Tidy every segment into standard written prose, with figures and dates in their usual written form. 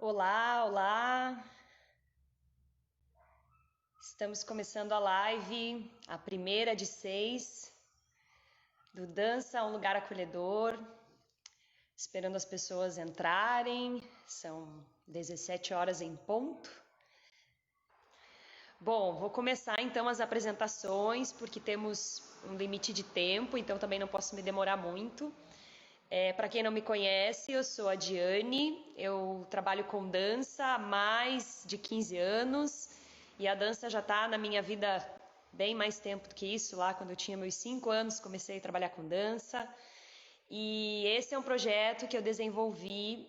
Olá, olá! Estamos começando a live, a primeira de 6, do Dança a um Lugar Acolhedor. Esperando as pessoas entrarem, são 17 horas em ponto. Bom, vou começar então as apresentações, porque temos um limite de tempo, então também não posso me demorar muito. Para quem não me conhece, eu sou a Diane, eu trabalho com dança há mais de 15 anos e a dança já está na minha vida bem mais tempo do que isso. Lá quando eu tinha meus 5 anos comecei a trabalhar com dança e esse é um projeto que eu desenvolvi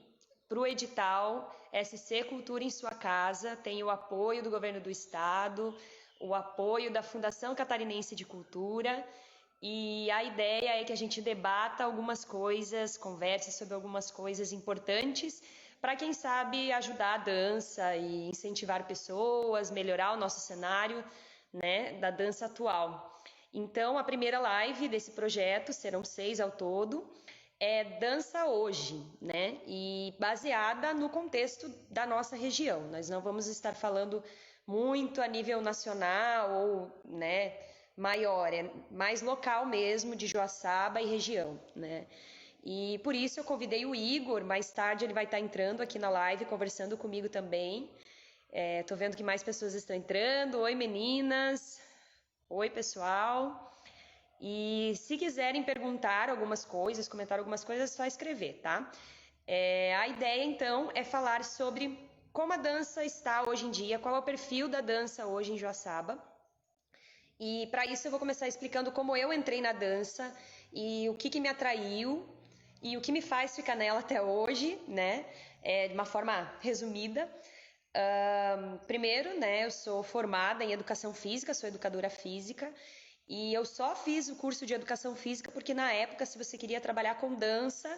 para o edital SC Cultura em Sua Casa. Tem o apoio do governo do estado, o apoio da Fundação Catarinense de Cultura. E a ideia é que a gente debata algumas coisas, converse sobre algumas coisas importantes para, quem sabe, ajudar a dança e incentivar pessoas, melhorar o nosso cenário, né, da dança atual. Então, a primeira live desse projeto, serão 6 ao todo, é Dança Hoje, né? E baseada no contexto da nossa região. Nós não vamos estar falando muito a nível nacional ou, né, maior, é mais local mesmo, de Joaçaba e região, né? E por isso eu convidei o Igor, mais tarde ele vai estar entrando aqui na live, conversando comigo também. Tô vendo que mais pessoas estão entrando. Oi, meninas! Oi, pessoal! E se quiserem perguntar algumas coisas, comentar algumas coisas, é só escrever, tá? A ideia, então, é falar sobre como a dança está hoje em dia, qual é o perfil da dança hoje em Joaçaba. E para isso eu vou começar explicando como eu entrei na dança e o que me atraiu e o que me faz ficar nela até hoje, né? De uma forma resumida. Primeiro, né, eu sou formada em educação física, sou educadora física. E eu só fiz o curso de educação física porque na época, se você queria trabalhar com dança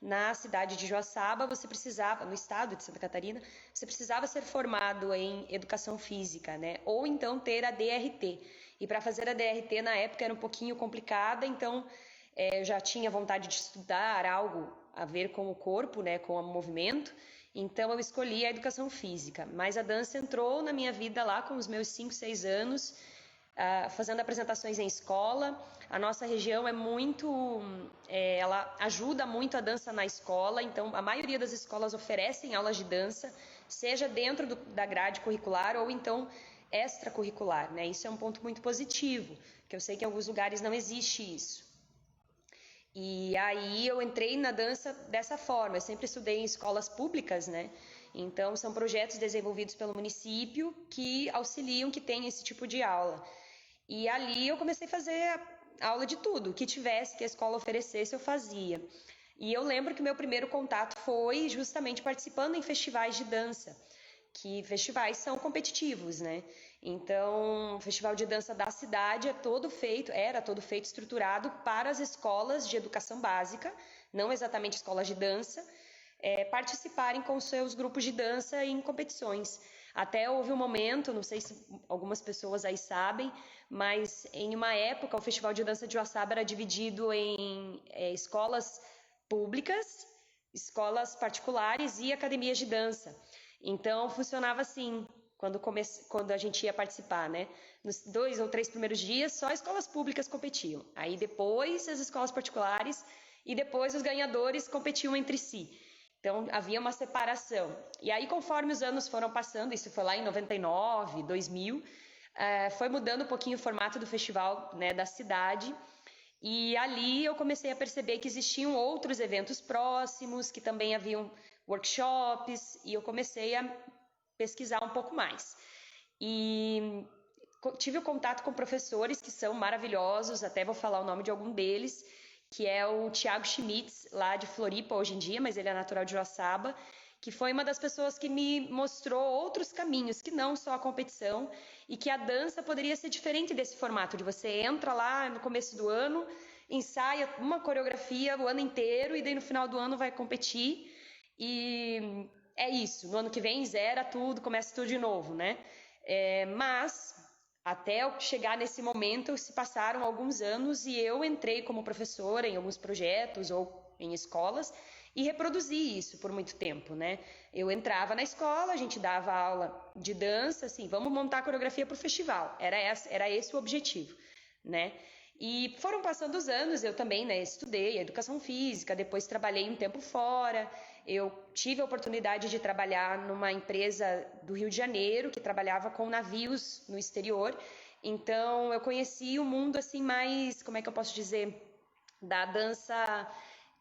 na cidade de Joaçaba, você precisava, no estado de Santa Catarina, você precisava ser formado em educação física, né? Ou então ter a DRT. E para fazer a DRT na época era um pouquinho complicada, então eu já tinha vontade de estudar algo a ver com o corpo, né, com o movimento. Então eu escolhi a educação física. Mas a dança entrou na minha vida lá com os meus 5, 6 anos. Fazendo apresentações em escola. A nossa região é muito, ela ajuda muito a dança na escola, então a maioria das escolas oferecem aulas de dança, seja dentro da grade curricular ou então extracurricular, né? Isso é um ponto muito positivo, que eu sei que em alguns lugares não existe isso. E aí eu entrei na dança dessa forma, eu sempre estudei em escolas públicas, né? Então são projetos desenvolvidos pelo município que auxiliam que tenha esse tipo de aula. E ali eu comecei a fazer aula de tudo, o que tivesse que a escola oferecesse eu fazia. E eu lembro que o meu primeiro contato foi justamente participando em festivais de dança, que festivais são competitivos, né? Então, o festival de dança da cidade era todo feito estruturado para as escolas de educação básica, não exatamente escolas de dança, participarem com seus grupos de dança em competições. Até houve um momento, não sei se algumas pessoas aí sabem, mas em uma época o Festival de Dança de Joaçaba era dividido em escolas públicas, escolas particulares e academias de dança. Então funcionava assim, quando a gente ia participar, né? Nos 2 ou 3 primeiros dias, só escolas públicas competiam. Aí depois as escolas particulares e depois os ganhadores competiam entre si. Então havia uma separação. E aí, conforme os anos foram passando, isso foi lá em 99, 2000, foi mudando um pouquinho o formato do festival, né, da cidade. E ali eu comecei a perceber que existiam outros eventos próximos, que também haviam workshops, e eu comecei a pesquisar um pouco mais. E tive o contato com professores que são maravilhosos, até vou falar o nome de algum deles, que é o Thiago Schmitz, lá de Floripa hoje em dia, mas ele é natural de Joaçaba, que foi uma das pessoas que me mostrou outros caminhos, que não só a competição, e que a dança poderia ser diferente desse formato, de você entra lá no começo do ano, ensaia uma coreografia o ano inteiro, e daí no final do ano vai competir, e é isso, no ano que vem zera tudo, começa tudo de novo, né? Mas até eu chegar nesse momento se passaram alguns anos e eu entrei como professora em alguns projetos ou em escolas e reproduzi isso por muito tempo, né? Eu entrava na escola, a gente dava aula de dança, assim, vamos montar a coreografia para o festival. Era esse o objetivo, né? E foram passando os anos, eu também, né, estudei educação física, depois trabalhei um tempo fora. Eu tive a oportunidade de trabalhar numa empresa do Rio de Janeiro que trabalhava com navios no exterior. Então eu conheci o mundo assim mais, como é que eu posso dizer, da dança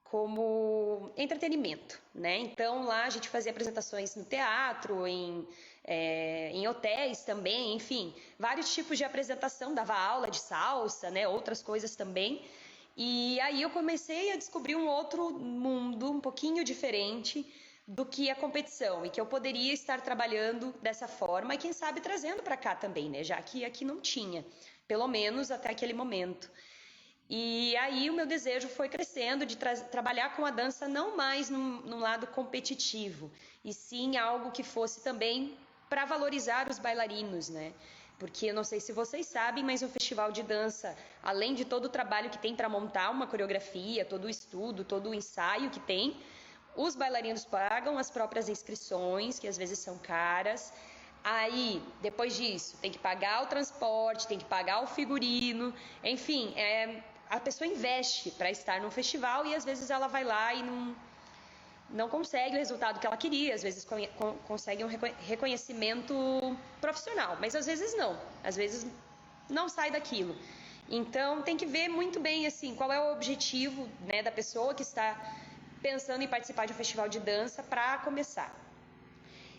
como entretenimento, né? Então lá a gente fazia apresentações no teatro, em hotéis também, enfim, vários tipos de apresentação, dava aula de salsa, né? Outras coisas também. E aí eu comecei a descobrir um outro mundo, um pouquinho diferente do que a competição, e que eu poderia estar trabalhando dessa forma e quem sabe trazendo para cá também, né? Já que aqui não tinha, pelo menos até aquele momento. E aí o meu desejo foi crescendo de trabalhar com a dança não mais num lado competitivo, e sim algo que fosse também para valorizar os bailarinos, né? Porque eu não sei se vocês sabem, mas o festival de dança, além de todo o trabalho que tem para montar uma coreografia, todo o estudo, todo o ensaio que tem, os bailarinos pagam as próprias inscrições, que às vezes são caras. Aí, depois disso, tem que pagar o transporte, tem que pagar o figurino, enfim, a pessoa investe para estar num festival e às vezes ela vai lá e não consegue o resultado que ela queria, às vezes consegue um reconhecimento profissional, mas às vezes não, às vezes não sai daquilo. Então tem que ver muito bem assim qual é o objetivo, né, da pessoa que está pensando em participar de um festival de dança para começar.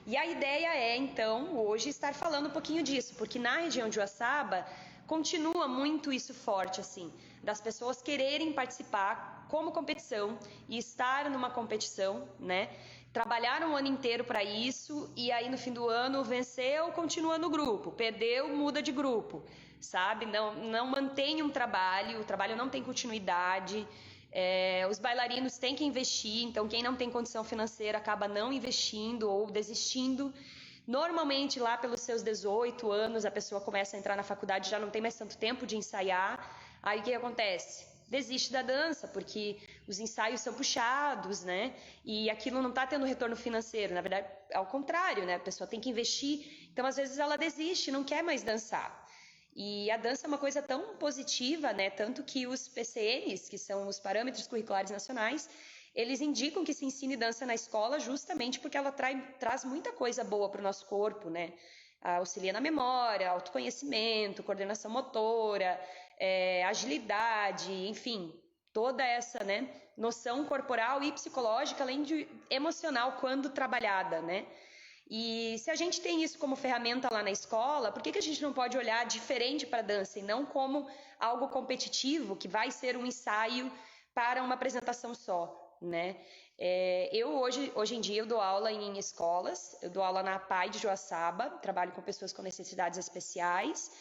E a ideia é, então, hoje estar falando um pouquinho disso, porque na região de Uaçaba continua muito isso forte, assim, das pessoas quererem participar como competição e estar numa competição, né? Trabalhar um ano inteiro para isso e aí no fim do ano venceu, continua no grupo, perdeu, muda de grupo, sabe? Não mantém um trabalho, o trabalho não tem continuidade. Os bailarinos têm que investir, então quem não tem condição financeira acaba não investindo ou desistindo. Normalmente lá pelos seus 18 anos a pessoa começa a entrar na faculdade, já não tem mais tanto tempo de ensaiar. Aí o que acontece? Desiste da dança, porque os ensaios são puxados, né? E aquilo não está tendo retorno financeiro, na verdade, ao contrário, né? A pessoa tem que investir, então às vezes ela desiste, não quer mais dançar. E a dança é uma coisa tão positiva, né? Tanto que os PCNs, que são os Parâmetros Curriculares Nacionais, eles indicam que se ensine dança na escola justamente porque ela traz muita coisa boa para o nosso corpo, né? Auxilia na memória, autoconhecimento, coordenação motora, agilidade, enfim, toda essa, né, noção corporal e psicológica, além de emocional quando trabalhada, né? E se a gente tem isso como ferramenta lá na escola, por que a gente não pode olhar diferente para a dança e não como algo competitivo que vai ser um ensaio para uma apresentação só, né? Hoje em dia eu dou aula em escolas, eu dou aula na APAE de Joaçaba, trabalho com pessoas com necessidades especiais,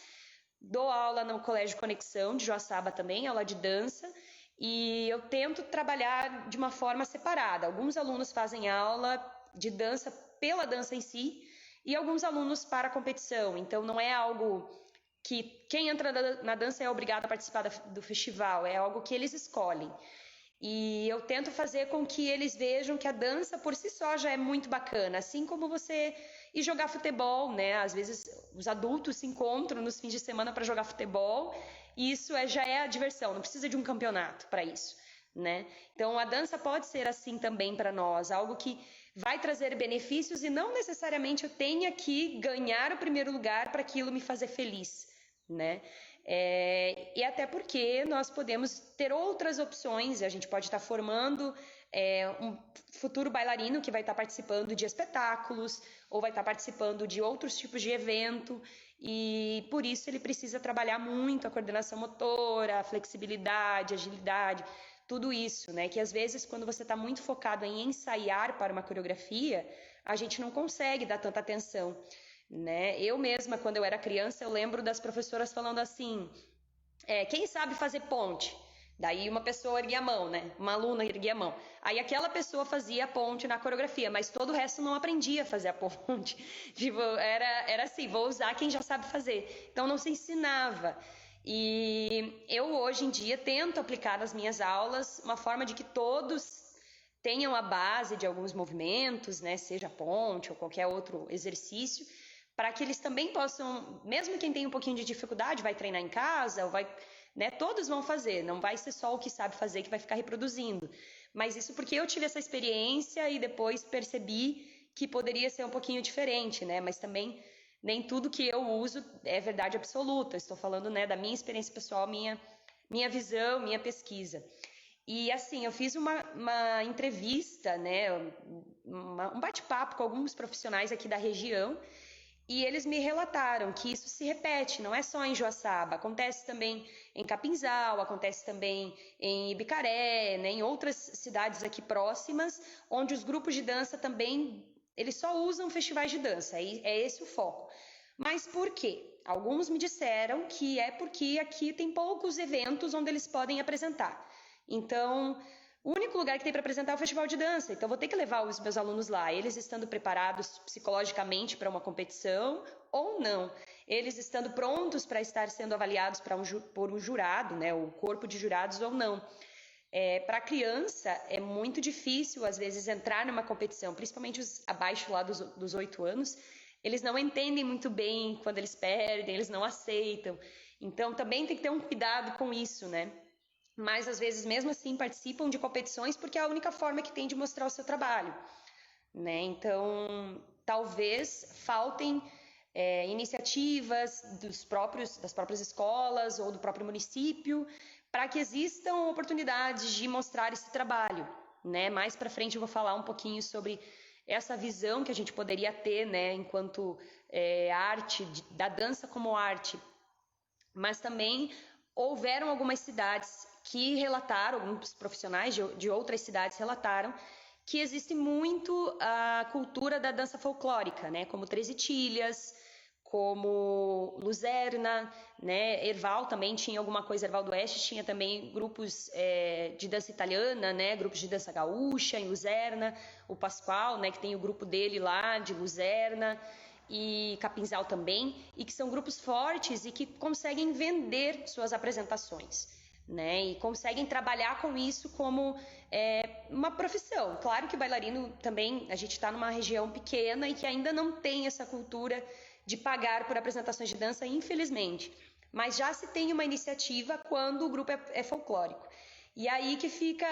dou aula no Colégio Conexão de Joaçaba também, aula de dança, e eu tento trabalhar de uma forma separada. Alguns alunos fazem aula de dança pela dança em si e alguns alunos para a competição. Então não é algo que quem entra na dança é obrigado a participar do festival, é algo que eles escolhem. E eu tento fazer com que eles vejam que a dança por si só já é muito bacana, assim como você ir jogar futebol, né? Às vezes os adultos se encontram nos fins de semana para jogar futebol e isso já é a diversão, não precisa de um campeonato para isso, né? Então a dança pode ser assim também para nós, algo que vai trazer benefícios e não necessariamente eu tenha que ganhar o primeiro lugar para aquilo me fazer feliz, né? E até porque nós podemos ter outras opções, a gente pode estar formando um futuro bailarino que vai estar participando de espetáculos ou vai estar participando de outros tipos de evento e por isso ele precisa trabalhar muito a coordenação motora, a flexibilidade, a agilidade, tudo isso, né? Que às vezes quando você está muito focado em ensaiar para uma coreografia, a gente não consegue dar tanta atenção, né? Eu mesma, quando eu era criança, eu lembro das professoras falando assim, quem sabe fazer ponte? Daí uma pessoa erguia a mão, né? Uma aluna erguia a mão. Aí aquela pessoa fazia a ponte na coreografia, mas todo o resto não aprendia a fazer a ponte. Tipo, era assim, vou usar quem já sabe fazer. Então não se ensinava. E eu hoje em dia tento aplicar nas minhas aulas uma forma de que todos tenham a base de alguns movimentos, né, seja ponte ou qualquer outro exercício, para que eles também possam, mesmo quem tem um pouquinho de dificuldade, vai treinar em casa, ou vai, né, todos vão fazer, não vai ser só o que sabe fazer que vai ficar reproduzindo. Mas isso porque eu tive essa experiência e depois percebi que poderia ser um pouquinho diferente, né? Mas também nem tudo que eu uso é verdade absoluta. Estou falando, né, da minha experiência pessoal, minha visão, minha pesquisa. E assim, eu fiz uma entrevista, né, um bate-papo com alguns profissionais aqui da região, e eles me relataram que isso se repete, não é só em Joaçaba, acontece também em Capinzal, acontece também em Ibicaré, né, em outras cidades aqui próximas, onde os grupos de dança também, eles só usam festivais de dança, é esse o foco. Mas por quê? Alguns me disseram que é porque aqui tem poucos eventos onde eles podem apresentar. Então, o único lugar que tem para apresentar é o festival de dança, então vou ter que levar os meus alunos lá, eles estando preparados psicologicamente para uma competição ou não, eles estando prontos para estar sendo avaliados por um jurado, né, o corpo de jurados ou não. Para a criança é muito difícil, às vezes, entrar numa competição, principalmente os abaixo lá dos 8 anos, eles não entendem muito bem quando eles perdem, eles não aceitam, então também tem que ter um cuidado com isso, né? Mas às vezes mesmo assim participam de competições porque é a única forma que tem de mostrar o seu trabalho, né? Então talvez faltem iniciativas das próprias escolas ou do próprio município para que existam oportunidades de mostrar esse trabalho, né? Mais para frente eu vou falar um pouquinho sobre essa visão que a gente poderia ter, né, enquanto arte, da dança como arte, mas também houveram algumas cidades que relataram, alguns profissionais de outras cidades relataram que existe muito a cultura da dança folclórica, né? Como Treze Tilhas, como Luzerna, né? Erval também tinha alguma coisa, Erval do Oeste tinha também grupos de dança italiana, né? Grupos de dança gaúcha em Luzerna, o Pascoal, né? Que tem o grupo dele lá de Luzerna, e Capinzal também, e que são grupos fortes e que conseguem vender suas apresentações, né? E conseguem trabalhar com isso como uma profissão. Claro que o bailarino também, a gente está numa região pequena e que ainda não tem essa cultura de pagar por apresentações de dança, infelizmente. Mas já se tem uma iniciativa quando o grupo é folclórico. E aí que fica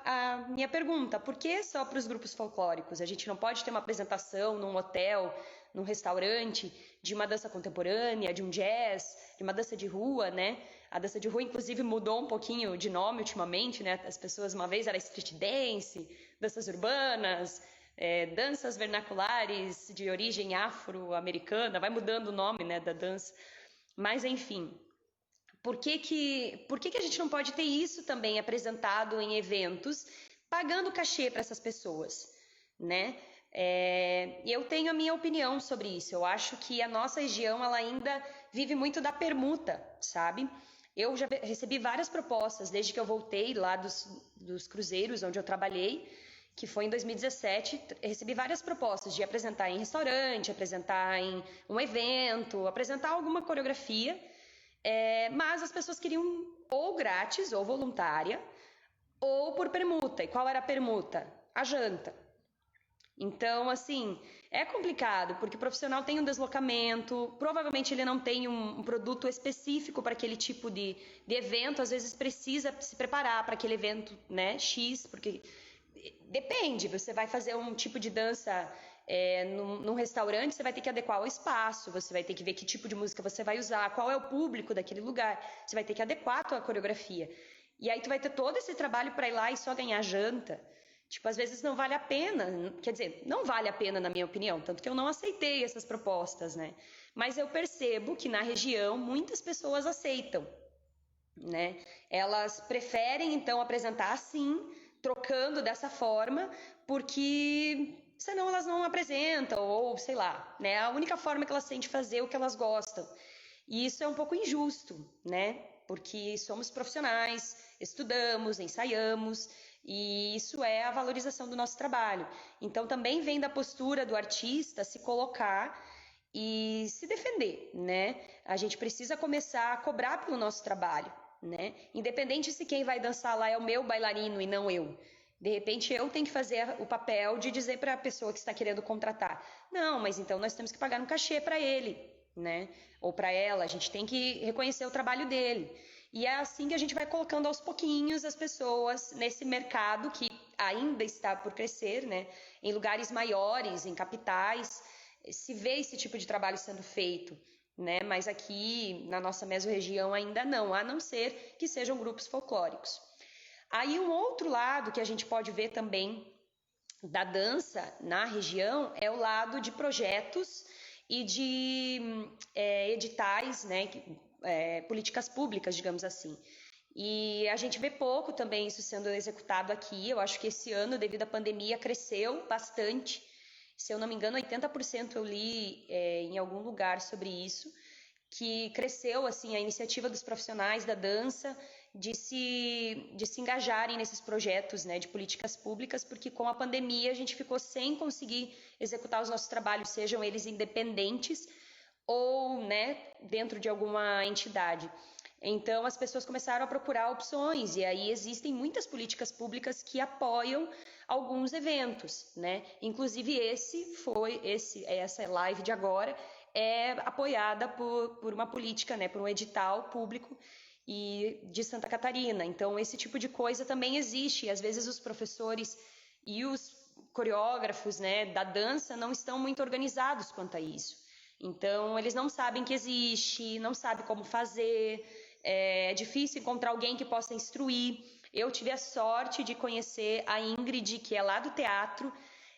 a minha pergunta, por que só para os grupos folclóricos? A gente não pode ter uma apresentação num hotel, num restaurante, de uma dança contemporânea, de um jazz, de uma dança de rua, né? A dança de rua, inclusive, mudou um pouquinho de nome ultimamente, né? As pessoas, uma vez era street dance, danças urbanas, danças vernaculares de origem afro-americana, vai mudando o nome, né, da dança. Mas, enfim, por que a gente não pode ter isso também apresentado em eventos, pagando cachê para essas pessoas, né? Eu tenho a minha opinião sobre isso. Eu acho que a nossa região ela ainda vive muito da permuta, sabe? Eu já recebi várias propostas desde que eu voltei lá dos cruzeiros onde eu trabalhei, que foi em 2017. Recebi várias propostas de apresentar em restaurante, apresentar em um evento, apresentar alguma coreografia, mas as pessoas queriam ou grátis ou voluntária ou por permuta. E qual era a permuta? A janta. Então, assim, é complicado, porque o profissional tem um deslocamento, provavelmente ele não tem um produto específico para aquele tipo de evento, às vezes precisa se preparar para aquele evento, né, X, porque depende, você vai fazer um tipo de dança num restaurante, você vai ter que adequar ao espaço, você vai ter que ver que tipo de música você vai usar, qual é o público daquele lugar, você vai ter que adequar a tua coreografia. E aí tu vai ter todo esse trabalho para ir lá e só ganhar janta. Tipo, às vezes não vale a pena, quer dizer, não vale a pena na minha opinião, tanto que eu não aceitei essas propostas, né? Mas eu percebo que na região muitas pessoas aceitam, né? Elas preferem então apresentar assim, trocando dessa forma, porque senão elas não apresentam, ou sei lá, né? A única forma que elas têm de fazer o que elas gostam. E isso é um pouco injusto, né? Porque somos profissionais, estudamos, ensaiamos, e isso é a valorização do nosso trabalho. Então também vem da postura do artista se colocar e se defender, né? A gente precisa começar a cobrar pelo nosso trabalho, né? Independente se quem vai dançar lá é o meu bailarino e não eu. De repente eu tenho que fazer o papel de dizer para a pessoa que está querendo contratar, não, mas então nós temos que pagar um cachê para ele, né? Ou para ela, a gente tem que reconhecer o trabalho dele. E é assim que a gente vai colocando aos pouquinhos as pessoas nesse mercado que ainda está por crescer, né? Em lugares maiores, em capitais, se vê esse tipo de trabalho sendo feito, né? Mas aqui na nossa mesorregião ainda não, a não ser que sejam grupos folclóricos. Aí um outro lado que a gente pode ver também da dança na região é o lado de projetos e de editais, né, políticas públicas, digamos assim. E a gente vê pouco também isso sendo executado aqui. Eu acho que esse ano, devido à pandemia, cresceu bastante. Se eu não me engano, 80% eu li em algum lugar sobre isso, que cresceu assim a iniciativa dos profissionais da dança de se engajarem nesses projetos, né, de políticas públicas, porque com a pandemia a gente ficou sem conseguir executar os nossos trabalhos, sejam eles independentes ou, né, dentro de alguma entidade. Então as pessoas começaram a procurar opções e aí existem muitas políticas públicas que apoiam alguns eventos, né? Inclusive essa live de agora é apoiada por uma política, né, por um edital público e de Santa Catarina. Então esse tipo de coisa também existe. E às vezes os professores e os coreógrafos, né, da dança não estão muito organizados quanto a isso. Então eles não sabem que existe, não sabem como fazer. É difícil encontrar alguém que possa instruir. Eu tive a sorte de conhecer a Ingrid, que é lá do teatro.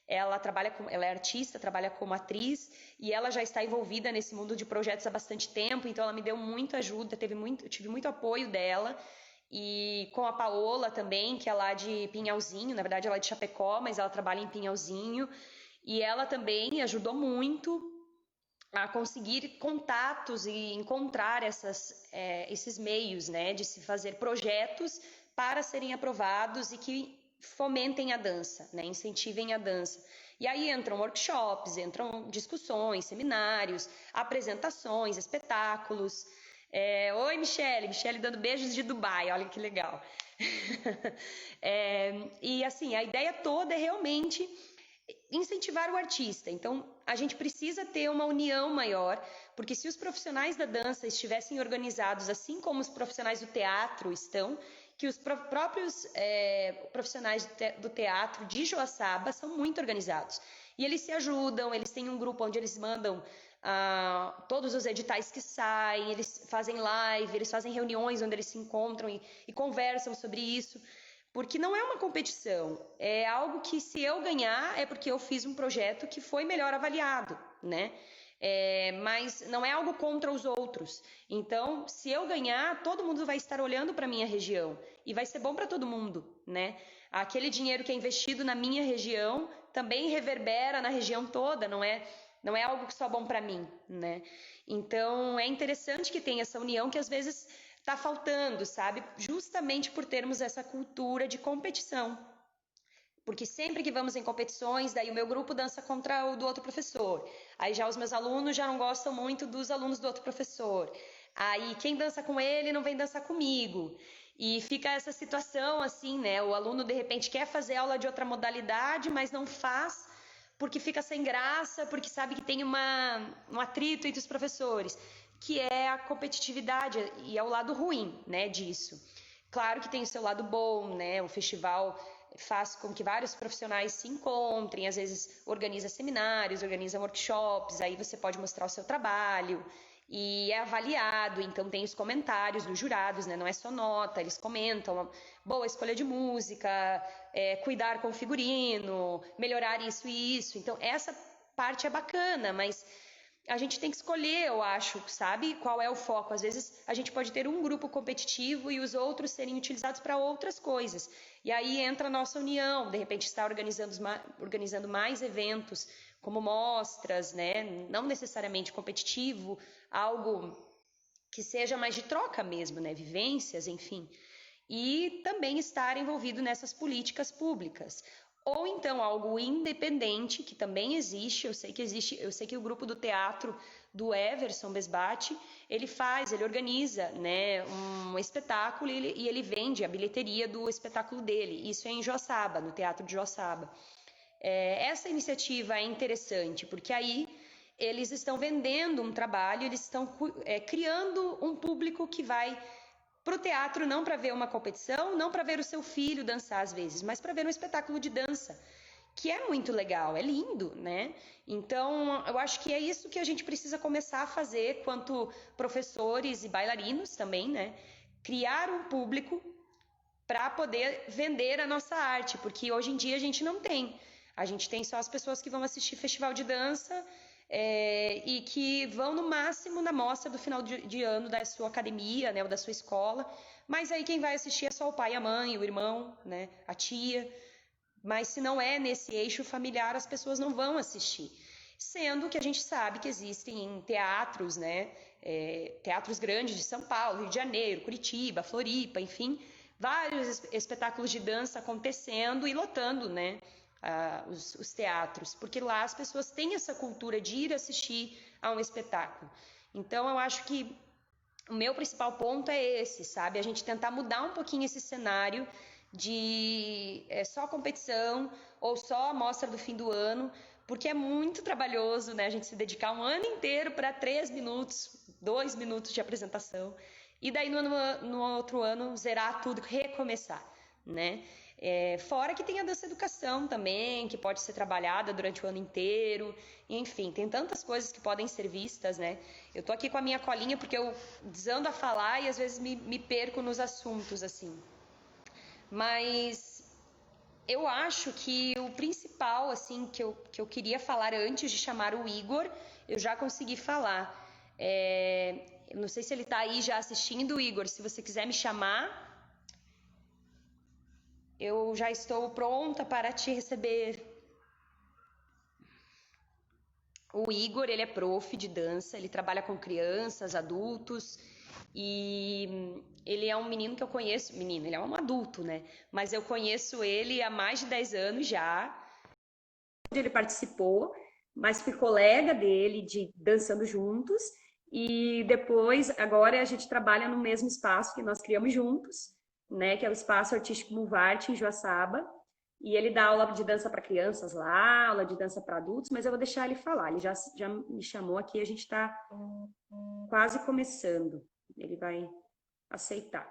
Ela é artista, trabalha como atriz e ela já está envolvida nesse mundo de projetos há bastante tempo, então ela me deu muita ajuda, eu tive muito apoio dela. E com a Paola também, que é lá de Pinhalzinho, na verdade ela é de Chapecó, mas ela trabalha em Pinhalzinho. E ela também ajudou muito a conseguir contatos e encontrar esses meios, né, de se fazer projetos para serem aprovados e que fomentem a dança, né, incentivem a dança. E aí entram workshops, entram discussões, seminários, apresentações, espetáculos. Oi, Michele dando beijos de Dubai, olha que legal. E assim, a ideia toda é realmente incentivar o artista. Então, a gente precisa ter uma união maior, porque se os profissionais da dança estivessem organizados assim como os profissionais do teatro estão, que os próprios profissionais do teatro de Joaçaba são muito organizados. E eles se ajudam, eles têm um grupo onde eles mandam todos os editais que saem, eles fazem live, eles fazem reuniões onde eles se encontram e conversam sobre isso. Porque não é uma competição, é algo que se eu ganhar é porque eu fiz um projeto que foi melhor avaliado, né? Mas não é algo contra os outros. Então, se eu ganhar, todo mundo vai estar olhando para a minha região e vai ser bom para todo mundo, né? Aquele dinheiro que é investido na minha região também reverbera na região toda, não é algo só bom para mim, né? Então, é interessante que tenha essa união que às vezes está faltando, sabe? Justamente por termos essa cultura de competição. Porque sempre que vamos em competições, daí o meu grupo dança contra o do outro professor. Aí já os meus alunos já não gostam muito dos alunos do outro professor. Aí quem dança com ele não vem dançar comigo. E fica essa situação assim, né? O aluno de repente quer fazer aula de outra modalidade, mas não faz porque fica sem graça, porque sabe que tem um atrito entre os professores, que é a competitividade e é o lado ruim, né, disso. Claro que tem o seu lado bom, né? O festival faz com que vários profissionais se encontrem, às vezes organiza seminários, organiza workshops, aí você pode mostrar o seu trabalho e é avaliado, então tem os comentários dos jurados, né? Não é só nota, eles comentam, boa escolha de música, cuidar com o figurino, melhorar isso e isso. Então essa parte é bacana, mas a gente tem que escolher, eu acho, sabe? Qual é o foco? Às vezes a gente pode ter um grupo competitivo e os outros serem utilizados para outras coisas. E aí entra a nossa união, de repente está organizando mais eventos, como mostras, né? Não necessariamente competitivo, algo que seja mais de troca mesmo, né? Vivências, enfim. E também estar envolvido nessas políticas públicas. ou então algo independente, que também existe, eu sei que o grupo do teatro do Everson Besbate, ele organiza, né, um espetáculo e ele vende a bilheteria do espetáculo dele. Isso é em Joaçaba, no Teatro de Joaçaba. Essa iniciativa é interessante, porque aí eles estão vendendo um trabalho, eles estão criando um público que vai para o teatro não para ver uma competição, não para ver o seu filho dançar às vezes, mas para ver um espetáculo de dança, que é muito legal, é lindo, né? Então, eu acho que é isso que a gente precisa começar a fazer quanto professores e bailarinos também, né? Criar um público para poder vender a nossa arte, porque hoje em dia a gente não tem. A gente tem só as pessoas que vão assistir festival de dança e que vão no máximo na mostra do final de ano da sua academia, né, ou da sua escola. Mas aí quem vai assistir é só o pai, a mãe, o irmão, né, a tia. Mas se não é nesse eixo familiar, as pessoas não vão assistir. Sendo que a gente sabe que existem teatros, né, teatros grandes de São Paulo, Rio de Janeiro, Curitiba, Floripa, enfim, vários espetáculos de dança acontecendo e lotando, né, os teatros, porque lá as pessoas têm essa cultura de ir assistir a um espetáculo. Então, eu acho que o meu principal ponto é esse, sabe? A gente tentar mudar um pouquinho esse cenário de só competição ou só a mostra do fim do ano, porque é muito trabalhoso, né? A gente se dedicar um ano inteiro para 3 minutos, 2 minutos de apresentação, e daí no outro ano zerar tudo, recomeçar, né? Fora que tem a dança educação também, que pode ser trabalhada durante o ano inteiro. Enfim, tem tantas coisas que podem ser vistas, né? Eu tô aqui com a minha colinha porque eu desando a falar e às vezes me perco nos assuntos, assim. Mas eu acho que o principal, assim, que eu queria falar antes de chamar o Igor, eu já consegui falar. Eu não sei se ele tá aí já assistindo, Igor. Se você quiser me chamar, eu já estou pronta para te receber. O Igor, ele é prof de dança, ele trabalha com crianças, adultos, e ele é um menino que eu conheço, menino, ele é um adulto, né? Mas eu conheço ele há mais de 10 anos já. Ele participou, mas fui colega dele de dançando juntos, e depois, agora a gente trabalha no mesmo espaço que nós criamos juntos, né? Que é o Espaço Artístico Muvarte, em Joaçaba. E ele dá aula de dança para crianças lá, aula de dança para adultos, mas eu vou deixar ele falar. Ele já me chamou aqui, a gente está quase começando. Ele vai aceitar.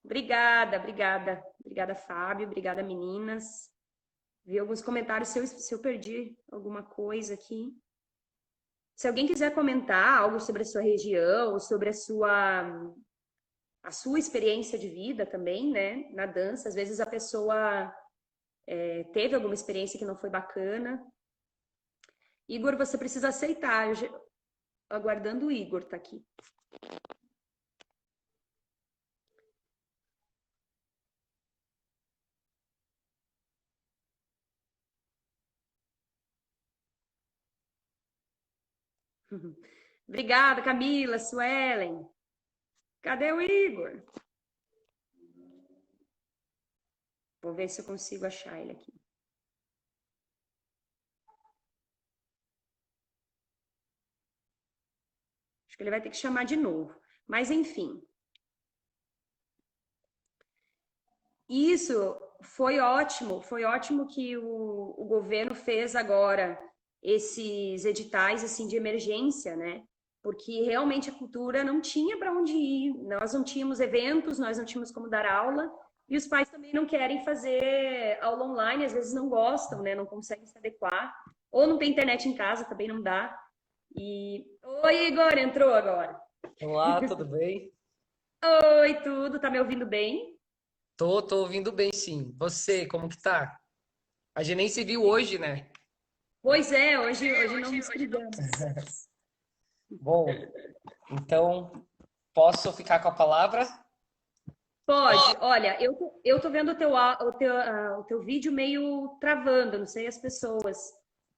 Obrigada, Fábio. Obrigada, meninas. Vi alguns comentários, se eu perdi alguma coisa aqui. Se alguém quiser comentar algo sobre a sua região, sobre a sua experiência de vida também, né, na dança. Às vezes a pessoa teve alguma experiência que não foi bacana. Igor, você precisa aceitar. Aguardando o Igor, tá aqui. Obrigada, Camila, Suelen. Cadê o Igor? Vou ver se eu consigo achar ele aqui. Acho que ele vai ter que chamar de novo. Mas, enfim. Isso foi ótimo que o governo fez agora esses editais assim de emergência, né? Porque realmente a cultura não tinha para onde ir, nós não tínhamos eventos, nós não tínhamos como dar aula, e os pais também não querem fazer aula online, às vezes não gostam, né? Não conseguem se adequar, ou não tem internet em casa, também não dá. E oi, Igor, entrou agora. Olá, tudo bem? Oi, tudo, tá me ouvindo bem? Tô ouvindo bem, sim. Você, como que tá? A gente nem se viu hoje, né? Pois é, hoje não nos brigamos. Bom, então posso ficar com a palavra? Pode, olha, eu tô vendo o teu vídeo meio travando, não sei as pessoas,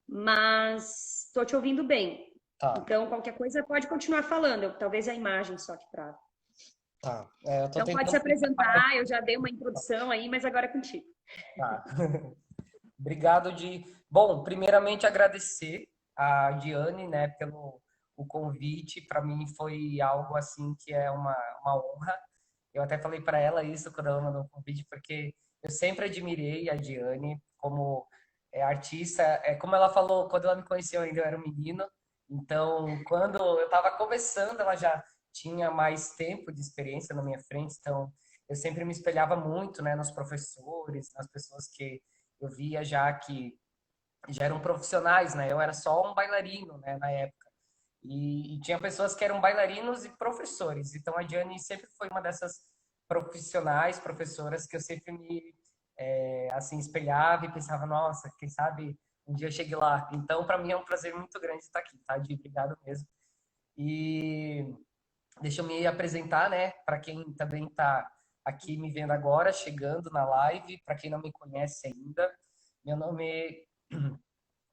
mas tô te ouvindo bem. Tá, Então, qualquer coisa pode continuar falando, talvez a imagem só que trava. Tá. É, eu tô Então pode se tentando me preparar apresentar, eu já dei uma introdução aí, mas agora é contigo. tá? Obrigado Bom, primeiramente agradecer a Diane, né, pelo o convite. Para mim foi algo assim que é uma honra. Eu até falei para ela isso quando ela mandou o convite, porque eu sempre admirei a Diane como artista. É como ela falou, quando ela me conheceu ainda eu era um menino. Então, quando eu estava começando, ela já tinha mais tempo de experiência na minha frente. Então, eu sempre me espelhava muito, né, nos professores, nas pessoas que eu via já que já eram profissionais, né? Eu era só um bailarino, né, na época. E tinha pessoas que eram bailarinos e professores. Então a Diane sempre foi uma dessas profissionais, professoras que eu sempre me assim espelhava e pensava, nossa, quem sabe um dia eu chegue lá. Então para mim é um prazer muito grande estar aqui, tá? De obrigado mesmo. E deixa eu me apresentar, né? Para quem também está aqui me vendo agora, chegando na live, para quem não me conhece ainda, meu nome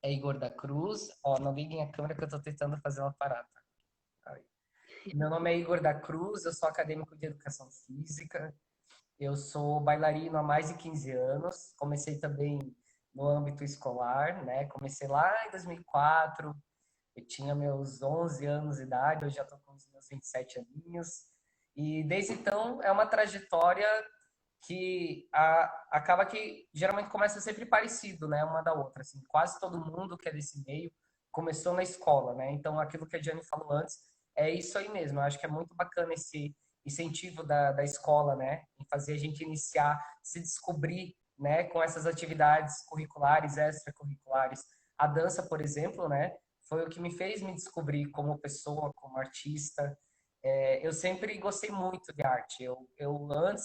é Igor da Cruz. Ó, não liguem a câmera que eu estou tentando fazer uma parada. Aí. Meu nome é Igor da Cruz, eu sou acadêmico de educação física. Eu sou bailarino há mais de 15 anos. Comecei também no âmbito escolar, né? Comecei lá em 2004. Eu tinha meus 11 anos de idade, hoje já estou com os meus 27 aninhos. E desde então é uma trajetória que acaba que geralmente começa sempre parecido, né, uma da outra, assim, quase todo mundo que é desse meio começou na escola, né, então aquilo que a Diane falou antes é isso aí mesmo, eu acho que é muito bacana esse incentivo da escola, né, em fazer a gente iniciar, se descobrir, né, com essas atividades curriculares, extracurriculares, a dança, por exemplo, né, foi o que me fez me descobrir como pessoa, como artista. Eu sempre gostei muito de arte. Eu antes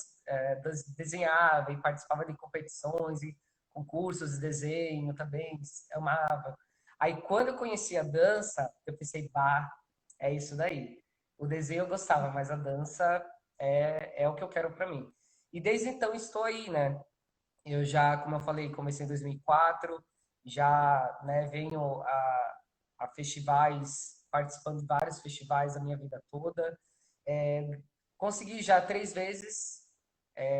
desenhava e participava de competições e concursos de desenho também, amava. Aí quando eu conheci a dança, eu pensei, bah, é isso daí. O desenho eu gostava, mas a dança é o que eu quero para mim. E desde então estou aí, né? Eu já, como eu falei, comecei em 2004, já, né, venho a festivais, participando de vários festivais a minha vida toda. É, consegui já 3 vezes,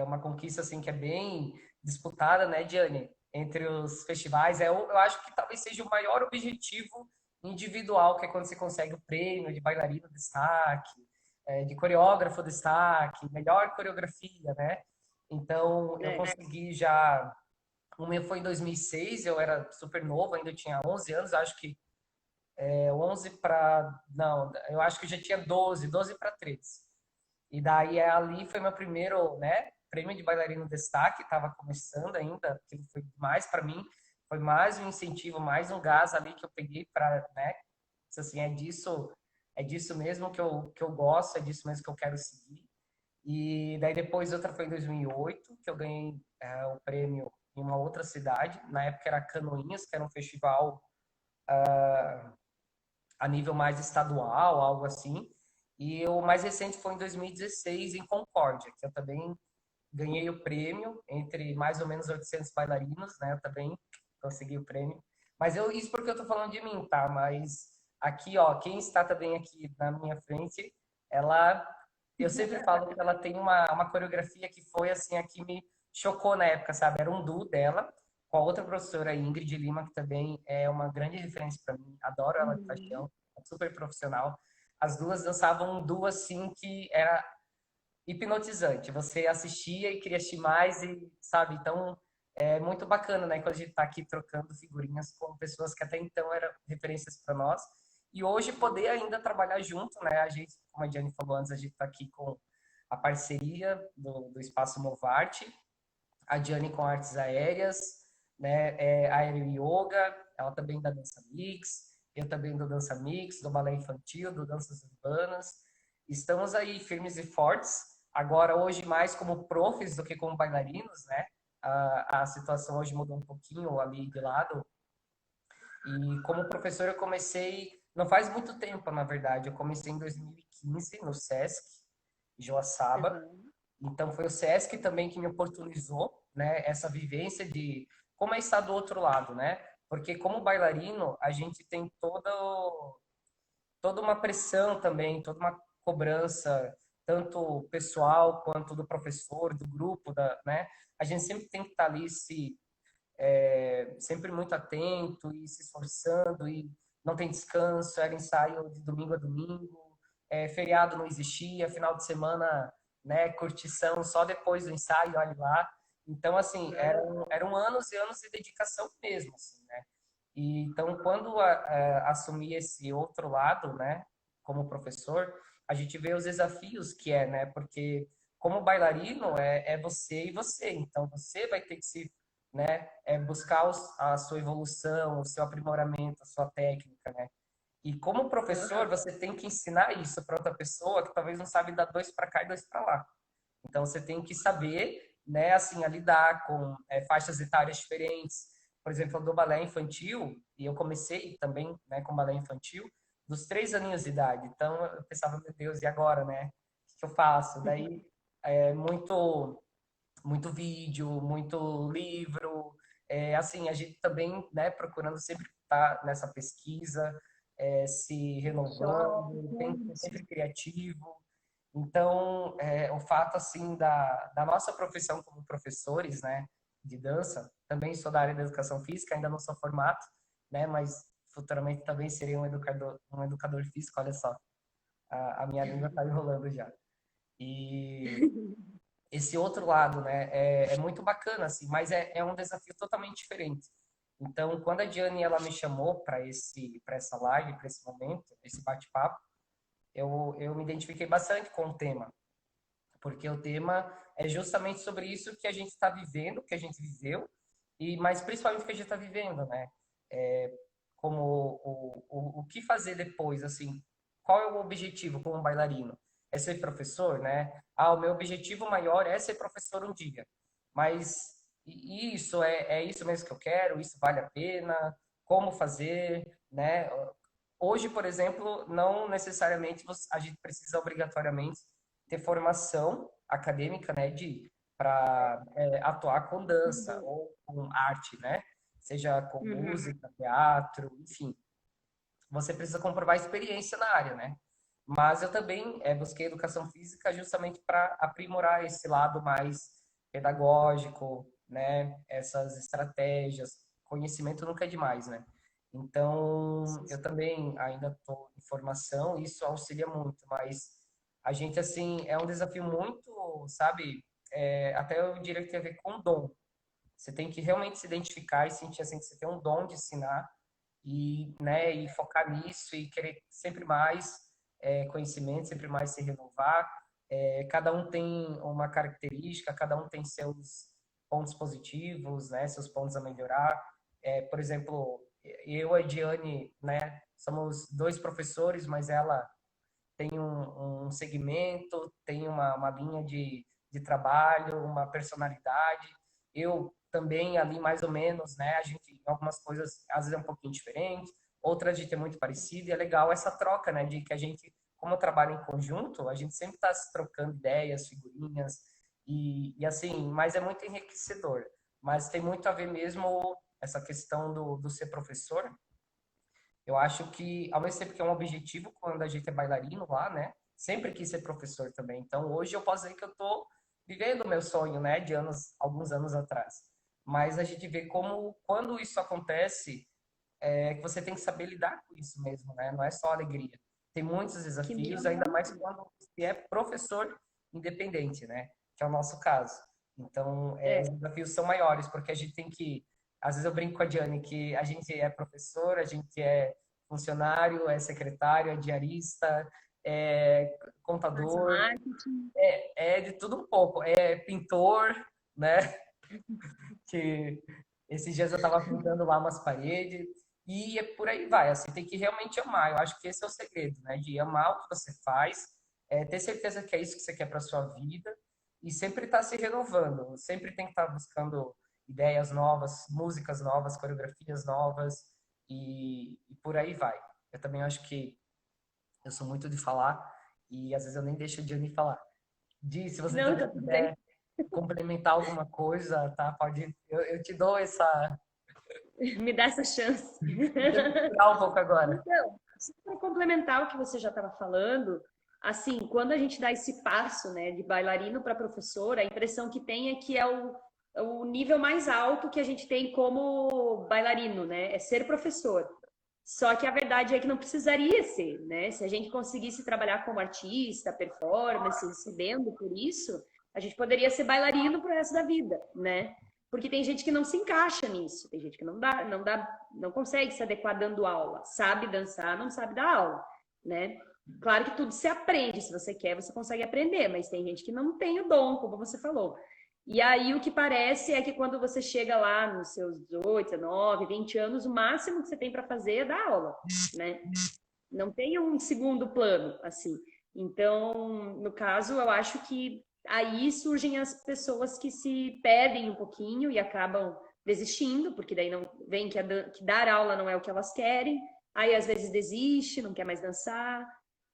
uma conquista assim que é bem disputada, né, Diane, entre os festivais. Eu acho que talvez seja o maior objetivo individual, que é quando você consegue o prêmio de bailarino destaque, de coreógrafo destaque, melhor coreografia, né? Então, eu É. consegui já. O meu foi em 2006, eu era super novo, ainda eu tinha 11 anos, acho que 11 para. Não, eu acho que eu já tinha 12 para 13. E daí ali foi meu primeiro, né, prêmio de bailarino destaque, estava começando ainda, aquilo foi mais para mim, foi mais um incentivo, mais um gás ali que eu peguei para, né, assim, é disso mesmo que eu gosto, é disso mesmo que eu quero seguir. E daí depois outra foi em 2008, que eu ganhei o prêmio em uma outra cidade. Na época era Canoinhas, que era um festival a nível mais estadual, algo assim. E o mais recente foi em 2016, em Concórdia, que eu também ganhei o prêmio entre mais ou menos 800 bailarinos, né? Eu também consegui o prêmio. Mas isso porque eu tô falando de mim, tá? Mas aqui, ó, quem está também aqui na minha frente, ela, eu sempre falo que ela tem uma coreografia que foi assim, a que me chocou na época, sabe? Era um duo dela com a outra professora, Ingrid Lima, que também é uma grande referência para mim. Adoro ela de Uhum. paixão, é super profissional. As duas dançavam um duo assim que era hipnotizante. Você assistia e queria assistir mais e, sabe, então é muito bacana, né, quando a gente tá aqui trocando figurinhas com pessoas que até então eram referências para nós. E hoje poder ainda trabalhar junto, né? A gente, como a Diane falou antes, a gente tá aqui com a parceria do Espaço Movarte, a Diane com artes aéreas, né? Aéreo Yoga, ela também dá dança mix, eu também dou dança mix, do balé infantil, do danças urbanas. Estamos aí firmes e fortes. Agora, hoje, mais como profs do que como bailarinos, né? A situação hoje mudou um pouquinho ali de lado. E como professor, eu comecei, não faz muito tempo, na verdade, eu comecei em 2015 no SESC, Joaçaba. Uhum. Então foi o SESC também que me oportunizou, né, essa vivência de como é estar do outro lado, né? Porque como bailarino, a gente tem toda uma pressão também, toda uma cobrança tanto pessoal quanto do professor, do grupo, né? A gente sempre tem que estar ali sempre muito atento e se esforçando e não tem descanso, era ensaio de domingo a domingo, feriado não existia, final de semana, né, curtição só depois do ensaio, olha lá. Então, assim, eram anos e anos de dedicação mesmo, assim, né? E, então, quando assumi esse outro lado, né, como professor, a gente vê os desafios que né, porque como bailarino é você e você, então você vai ter que se, né, buscar a sua evolução, o seu aprimoramento, a sua técnica, né? E como professor, você tem que ensinar isso para outra pessoa que talvez não sabe dar dois para cá e dois para lá. Então você tem que saber, né, assim, a lidar com faixas etárias diferentes. Por exemplo, eu dou balé infantil e eu comecei também, né, com balé infantil dos 3 aninhos de idade. Então eu pensava, meu Deus, e agora, né? O que eu faço? Daí muito vídeo, muito livro, assim, a gente também, né, procurando sempre estar nessa pesquisa, se renovando, tem que ser sempre criativo. Então, o fato, assim, da nossa profissão como professores, né, de dança, também sou da área da educação física, ainda não sou formado, né, mas futuramente também serei um educador físico, olha só, a minha língua está enrolando já. E esse outro lado, né, é muito bacana, assim, mas é um desafio totalmente diferente. Então, quando a Diane ela me chamou para essa live, para esse momento, esse bate-papo, eu me identifiquei bastante com o tema, porque o tema é justamente sobre isso que a gente está vivendo, que a gente viveu, mas principalmente o que a gente está vivendo, né? Como o que fazer depois, assim, qual é o objetivo como bailarino? É ser professor, né? Ah, o meu objetivo maior é ser professor um dia. Mas isso é isso mesmo que eu quero? Isso vale a pena? Como fazer, né? Hoje, por exemplo, não necessariamente a gente precisa obrigatoriamente ter formação acadêmica, né, de para atuar com dança ou com arte, né? Seja com Uhum. música, teatro, enfim. Você precisa comprovar experiência na área, né? Mas eu também busquei educação física justamente para aprimorar esse lado mais pedagógico, né? Essas estratégias. Conhecimento nunca é demais, né? Então, eu também ainda estou em formação, isso auxilia muito, mas a gente, assim, é um desafio muito, sabe? Até eu diria que tem a ver com dom. Você tem que realmente se identificar e sentir assim que você tem um dom de ensinar e, né, e focar nisso e querer sempre mais conhecimento, sempre mais se renovar. Cada um tem uma característica, cada um tem seus pontos positivos, né, seus pontos a melhorar. Por exemplo, eu e a Diane, né, somos dois professores, mas ela tem um segmento, tem uma linha de trabalho, uma personalidade. Eu também ali mais ou menos, né? A gente algumas coisas às vezes é um pouquinho diferente, outras a gente é muito parecido e é legal essa troca, né? De que a gente, como eu trabalho em conjunto, a gente sempre está se trocando ideias, figurinhas e assim, mas é muito enriquecedor. Mas tem muito a ver mesmo essa questão do ser professor. Eu acho que, ao mesmo tempo que é um objetivo quando a gente é bailarino lá, né? Sempre quis ser professor também. Então, hoje eu posso dizer que eu estou vivendo o meu sonho, né? De alguns anos atrás. Mas a gente vê como, quando isso acontece, que você tem que saber lidar com isso mesmo, né? Não é só alegria. Tem muitos Que desafios, legal. ainda mais quando você é professor independente, né? Que é o nosso caso. Então, os desafios são maiores, porque a gente tem que. Às vezes eu brinco com a Diane que a gente é professor, a gente é funcionário, é secretário, é diarista, é Faz contador, marketing. é de tudo um pouco, é pintor, né? Que esses dias eu estava pintando lá umas paredes e por aí vai, assim, tem que realmente amar. Eu acho que esse é o segredo, né? De amar o que você faz, ter certeza que é isso que você quer para sua vida e sempre estar se renovando, sempre tem que estar buscando ideias novas, músicas novas, coreografias novas e por aí vai. Eu também acho que eu sou muito de falar e às vezes eu nem deixo de me falar. Di, se você Não, também tá tudo bem. quiser complementar alguma coisa, tá? Pode, eu te dou essa. Me dá essa chance. Deixa eu misturar um pouco agora. Então, só para complementar o que você já estava falando, assim, quando a gente dá esse passo, né, de bailarino para professor, a impressão que tem é que é o nível mais alto que a gente tem como bailarino, né? É ser professor. Só que a verdade é que não precisaria ser, né? Se a gente conseguisse trabalhar como artista, performance, recebendo por isso, a gente poderia ser bailarino pro resto da vida, né? Porque tem gente que não se encaixa nisso, tem gente que não consegue se adequar dando aula, sabe dançar, não sabe dar aula, né? Claro que tudo se aprende, se você quer, você consegue aprender, mas tem gente que não tem o dom, como você falou. E aí o que parece é que quando você chega lá nos seus 18, 19, 20 anos, o máximo que você tem para fazer é dar aula, né? Não tem um segundo plano, assim. Então, no caso, eu acho que aí surgem as pessoas que se perdem um pouquinho e acabam desistindo, porque daí não vem que dar aula não é o que elas querem, aí às vezes desiste, não quer mais dançar,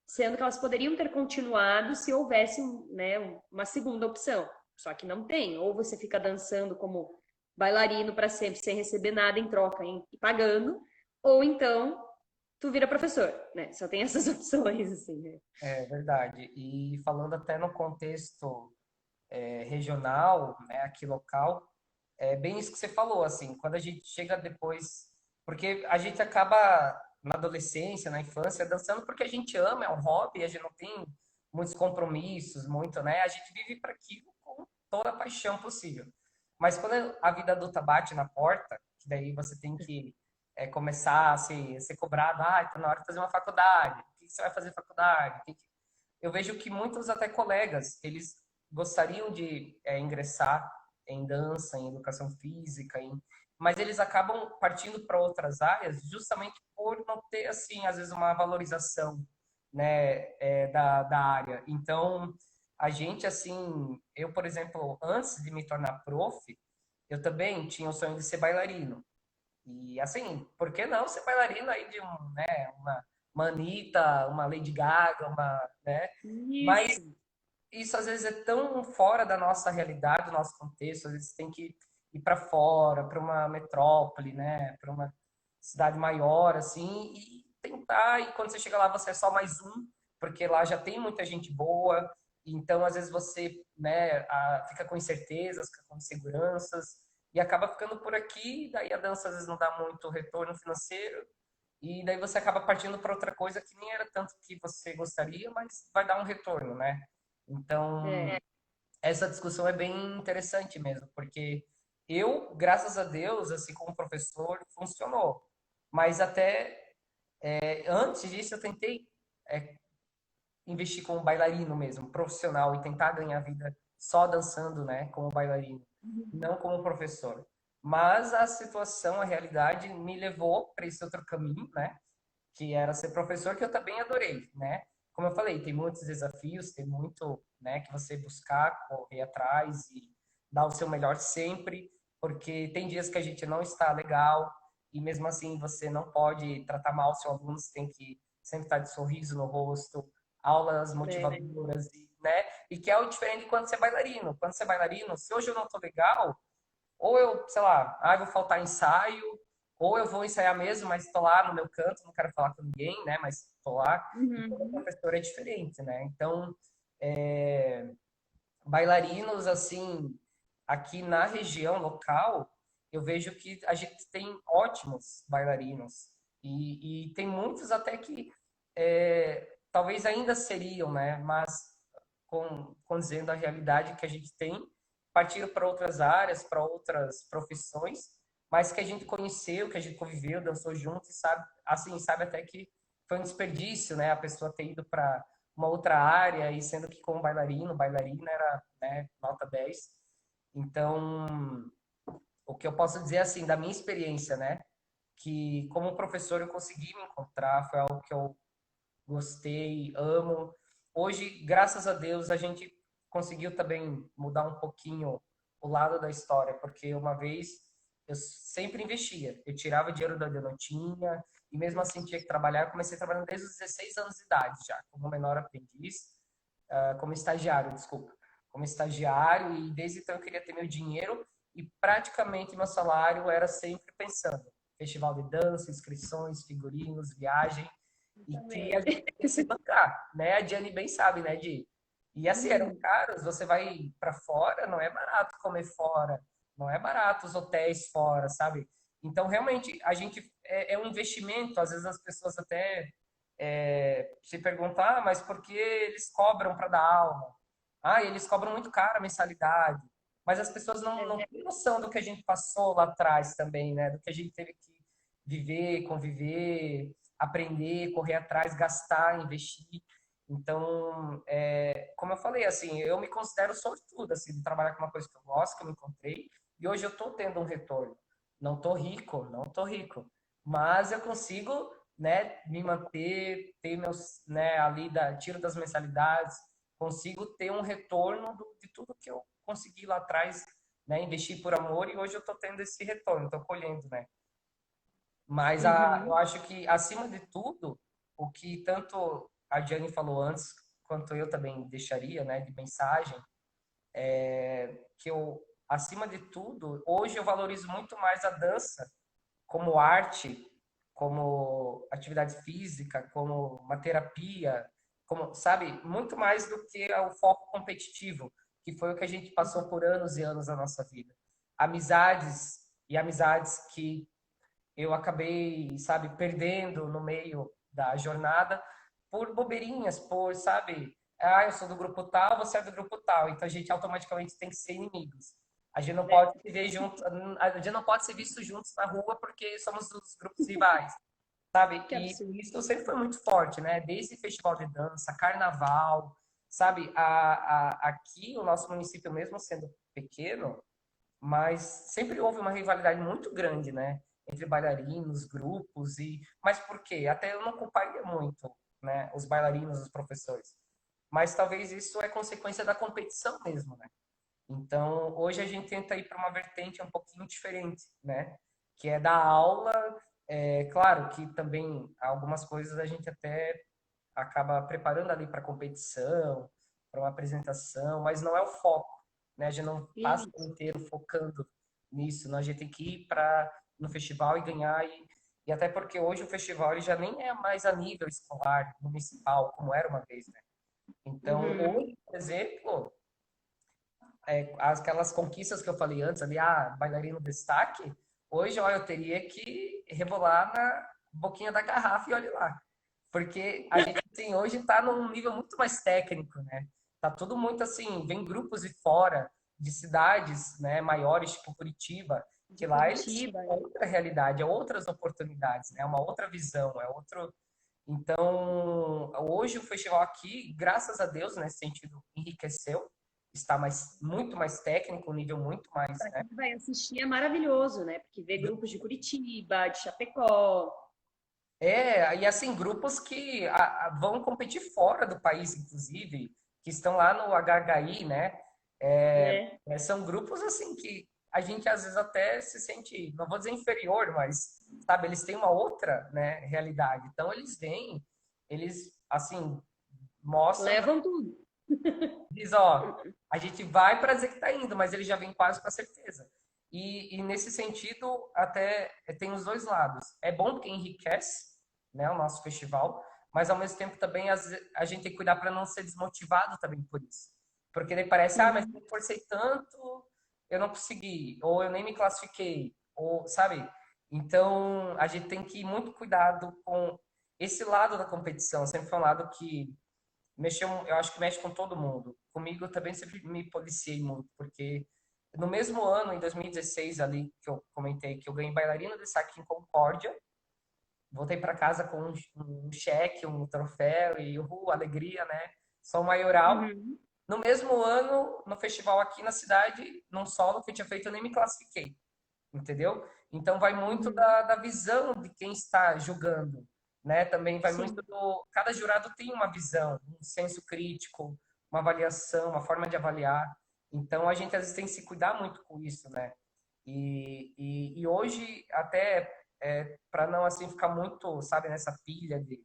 sendo que elas poderiam ter continuado se houvesse né, uma segunda opção. Só que não tem. Ou você fica dançando como bailarino para sempre, sem receber nada em troca, e pagando, ou então tu vira professor, né? Só tem essas opções, assim, né? É verdade. E falando até no contexto regional, né, aqui local, é bem isso que você falou, assim, quando a gente chega depois, porque a gente acaba na adolescência, na infância, dançando porque a gente ama, é um hobby, a gente não tem muitos compromissos, muito, né? A gente vive para aquilo com toda a paixão possível. Mas quando a vida adulta bate na porta, que daí você tem que começar a ser cobrado, ah, tá na hora de fazer uma faculdade, o que você vai fazer faculdade? Eu vejo que muitos até colegas, eles gostariam de ingressar em dança, em educação física, mas eles acabam partindo para outras áreas justamente por não ter, assim, às vezes uma valorização, né, da área. Então, a gente, assim, eu, por exemplo, antes de me tornar prof, eu também tinha o sonho de ser bailarino. E assim, por que não ser bailarina aí de uma Anitta, uma Lady Gaga, né? Mas Isso. isso às vezes é tão fora da nossa realidade, do nosso contexto, às vezes tem que ir para fora, para uma metrópole, né? Para uma cidade maior, assim, e tentar, e quando você chega lá você é só mais um, porque lá já tem muita gente boa, então às vezes você, né, fica com incertezas, fica com inseguranças, e acaba ficando por aqui, daí a dança às vezes não dá muito retorno financeiro, e daí você acaba partindo para outra coisa que nem era tanto que você gostaria, mas vai dar um retorno, né? Então, É, essa discussão é bem interessante mesmo, porque eu, graças a Deus, assim como professor, funcionou. Mas até antes disso, eu tentei é, investir como bailarino mesmo, profissional, e tentar ganhar vida só dançando, né, como bailarino, não como professor. Mas a situação, a realidade me levou para esse outro caminho, né, que era ser professor, que eu também adorei, né? Como eu falei, tem muitos desafios, tem muito, né, que você buscar, correr atrás e dar o seu melhor sempre, porque tem dias que a gente não está legal e mesmo assim você não pode tratar mal o seu aluno, você tem que sempre estar de sorriso no rosto, aulas é, motivadoras, né? E que é o diferente quando você é bailarino. Quando você é bailarino, se hoje eu não tô legal, ou eu, sei lá, vou faltar ensaio, ou eu vou ensaiar mesmo, mas estou lá no meu canto, não quero falar com ninguém, né? Mas estou lá. E como uhum. professor é diferente, né? Então, bailarinos, assim, aqui na região local, eu vejo que a gente tem ótimos bailarinos. E tem muitos até que talvez ainda seriam, né? Mas condizendo a realidade que a gente tem, partiram para outras áreas, para outras profissões, mas que a gente conheceu, que a gente conviveu, dançou junto e sabe, assim, sabe até que foi um desperdício, né? A pessoa ter ido para uma outra área e sendo que como bailarino, bailarina era, né, nota 10. Então, o que eu posso dizer assim, da minha experiência, né, que como professor eu consegui me encontrar, foi algo que eu gostei, amo. Hoje, graças a Deus, a gente conseguiu também mudar um pouquinho o lado da história, porque uma vez eu sempre investia, eu tirava dinheiro da onde eu não tinha, e mesmo assim tinha que trabalhar. Eu comecei trabalhando desde os 16 anos de idade já, como menor aprendiz, como estagiário, desculpa, como estagiário, e desde então eu queria ter meu dinheiro, e praticamente meu salário era sempre pensando festival de dança, inscrições, figurinos, viagem, e que a também. gente tem que se bancar, né? A Diane bem sabe, né, Di? E assim, eram Hum, caros, você vai para fora, não é barato comer fora, não é barato os hotéis fora, sabe? Então, realmente, a gente é um investimento, às vezes as pessoas até se perguntam, ah, mas por que eles cobram para dar aula? Ah, eles cobram muito caro a mensalidade. Mas as pessoas não é. têm noção do que a gente passou lá atrás também, né? Do que a gente teve que viver, conviver, aprender, correr atrás, gastar, investir. Então, como eu falei, assim, eu me considero sortudo, assim, de trabalhar com uma coisa que eu gosto, que eu me encontrei, e hoje eu estou tendo um retorno. Não estou rico, não estou rico, mas eu consigo, né, me manter, ter meus, né, ali tiro das mensalidades, consigo ter um retorno de tudo que eu consegui lá atrás, né, investir por amor, e hoje eu estou tendo esse retorno, estou colhendo, né. Mas eu Uhum. acho que, acima de tudo, o que tanto a Diane falou antes, quanto eu também deixaria, né, de mensagem, que eu, acima de tudo, hoje eu valorizo muito mais a dança como arte, como atividade física, como uma terapia, como, sabe, muito mais do que o foco competitivo, que foi o que a gente passou por anos e anos da nossa vida. Amizades e amizades que eu acabei, sabe, perdendo no meio da jornada por bobeirinhas, por, sabe, ah, eu sou do grupo tal, você é do grupo tal, então a gente automaticamente tem que ser inimigos. A gente não É, pode se ver junto, a gente não pode ser visto juntos na rua porque somos dos grupos rivais, sabe? que E absurdo. isso sempre foi muito forte, né? Desde festival de dança, carnaval, sabe? Aqui, o nosso município, mesmo sendo pequeno, mas sempre houve uma rivalidade muito grande, né? Entre bailarinos, grupos e, mas por quê? Até eu não culparia muito, né? Os bailarinos, os professores. Mas talvez isso é consequência da competição mesmo, né? Então, hoje a gente tenta ir para uma vertente um pouquinho diferente, né? Que é dar aula. É claro que também algumas coisas a gente até acaba preparando ali para competição, para uma apresentação, mas não é o foco, né? A gente não passa o Isso. ano inteiro focando nisso, né? A gente tem que ir para no festival e ganhar e até porque hoje o festival ele já nem é mais a nível escolar, municipal, como era uma vez, né? Então, Uhum. hoje, por exemplo, aquelas conquistas que eu falei antes ali, bailarino destaque, hoje, ó, eu teria que rebolar na boquinha da garrafa e olha lá. Porque a gente, assim, hoje está num nível muito mais técnico, né? Tá tudo muito assim, vem grupos de fora, de cidades, né, maiores, tipo Curitiba, De que lá eles têm Curitiba. outra realidade, é outras oportunidades, né? Uma outra visão, é outro. Então, hoje o festival aqui, graças a Deus, nesse sentido, enriqueceu, está muito mais técnico, um nível muito mais, Para né? quem vai assistir é maravilhoso, né? Porque vê grupos de Curitiba, de Chapecó. E assim, grupos que vão competir fora do país, inclusive, que estão lá no HHI, né? É. São grupos assim que a gente às vezes até se sente, não vou dizer inferior, mas sabe, eles têm uma outra, né, realidade. Então eles assim mostram Levam tudo. diz, ó, a gente vai para dizer que está indo, mas ele já vem quase com a certeza. E nesse sentido, até tem os dois lados. É bom porque enriquece, né, o nosso festival, mas ao mesmo tempo também a gente tem que cuidar para não ser desmotivado também por isso. Porque daí parece, mas Uhum. eu forcei tanto, eu não consegui, ou eu nem me classifiquei, ou, sabe? Então, a gente tem que ir muito cuidado com esse lado da competição. Sempre foi um lado que mexeu, eu acho que mexe com todo mundo. Comigo eu também sempre me policiei muito, porque no mesmo ano, em 2016, ali que eu comentei que eu ganhei bailarina de saque em Concórdia, voltei para casa com um cheque, um troféu e alegria, né? Só maioral. Uhum. No mesmo ano, no festival aqui na cidade, num solo que eu tinha feito, eu nem me classifiquei, entendeu? Então vai muito Uhum. da visão de quem está julgando, né? Também vai muito Sim. do cada jurado tem uma visão, um senso crítico, uma avaliação, uma forma de avaliar. Então a gente às vezes tem que se cuidar muito com isso, né? E hoje até para não assim ficar muito, sabe, nessa pilha de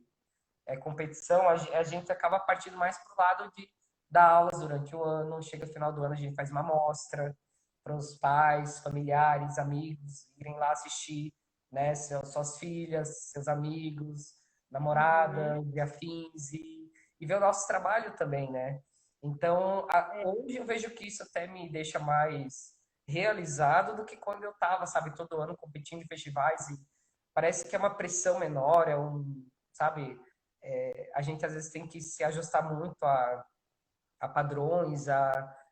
competição, a gente acaba partindo mais para o lado de dar aulas durante o ano. Chega no final do ano, a gente faz uma amostra para os pais, familiares, amigos irem lá assistir, né? Suas filhas, seus amigos. Uhum. namoradas e afins, e ver o nosso trabalho também, né? Então, É. hoje eu vejo que isso até me deixa mais realizado do que quando eu estava, sabe, todo ano competindo em festivais, e parece que é uma pressão menor, sabe, a gente às vezes tem que se ajustar muito a padrões,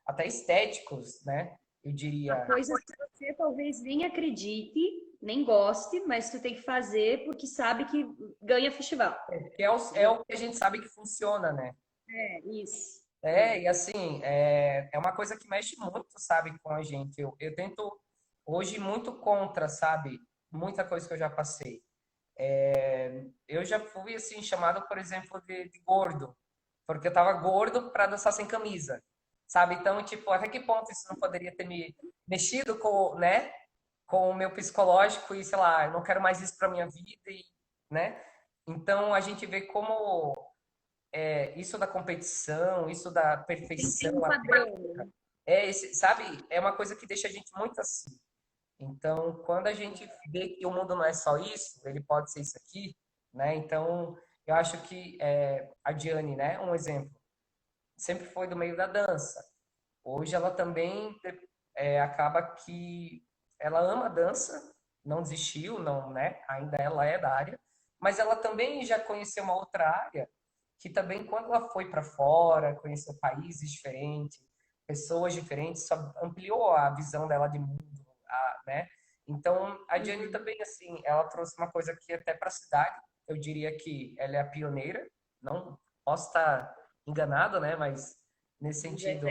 até estéticos, né? Eu Há diria. coisas que você talvez nem acredite, nem goste, mas tu tem que fazer porque sabe que ganha festival. Que é Entendeu? o que a gente sabe que funciona, né? É, isso. É. E assim, é uma coisa que mexe muito, sabe, com a gente. Eu tento hoje muito contra, sabe? Muita coisa que eu já passei. Eu já fui, assim, chamado, por exemplo, de gordo, porque eu tava gordo para dançar sem camisa, sabe? Então, tipo, até que ponto isso não poderia ter me mexido com, né? Com o meu psicológico e, sei lá, eu não quero mais isso para minha vida, e, né? Então, a gente vê como isso da competição, isso da Tem um perfeição, padrão, né? sabe? É uma coisa que deixa a gente muito assim. Então, quando a gente vê que o mundo não é só isso, ele pode ser isso aqui, né? Então, eu acho que a Diane, né, um exemplo, sempre foi do meio da dança. Hoje ela também acaba que ela ama a dança, não desistiu, não, né? Ainda ela é da área, mas ela também já conheceu uma outra área que também quando ela foi para fora, conheceu países diferentes, pessoas diferentes, só ampliou a visão dela de mundo, né? Então a Diane Uhum. também assim, ela trouxe uma coisa aqui até para a cidade. Eu diria que ela é a pioneira. Não posso estar enganado, né? Mas nesse Mas é. sentido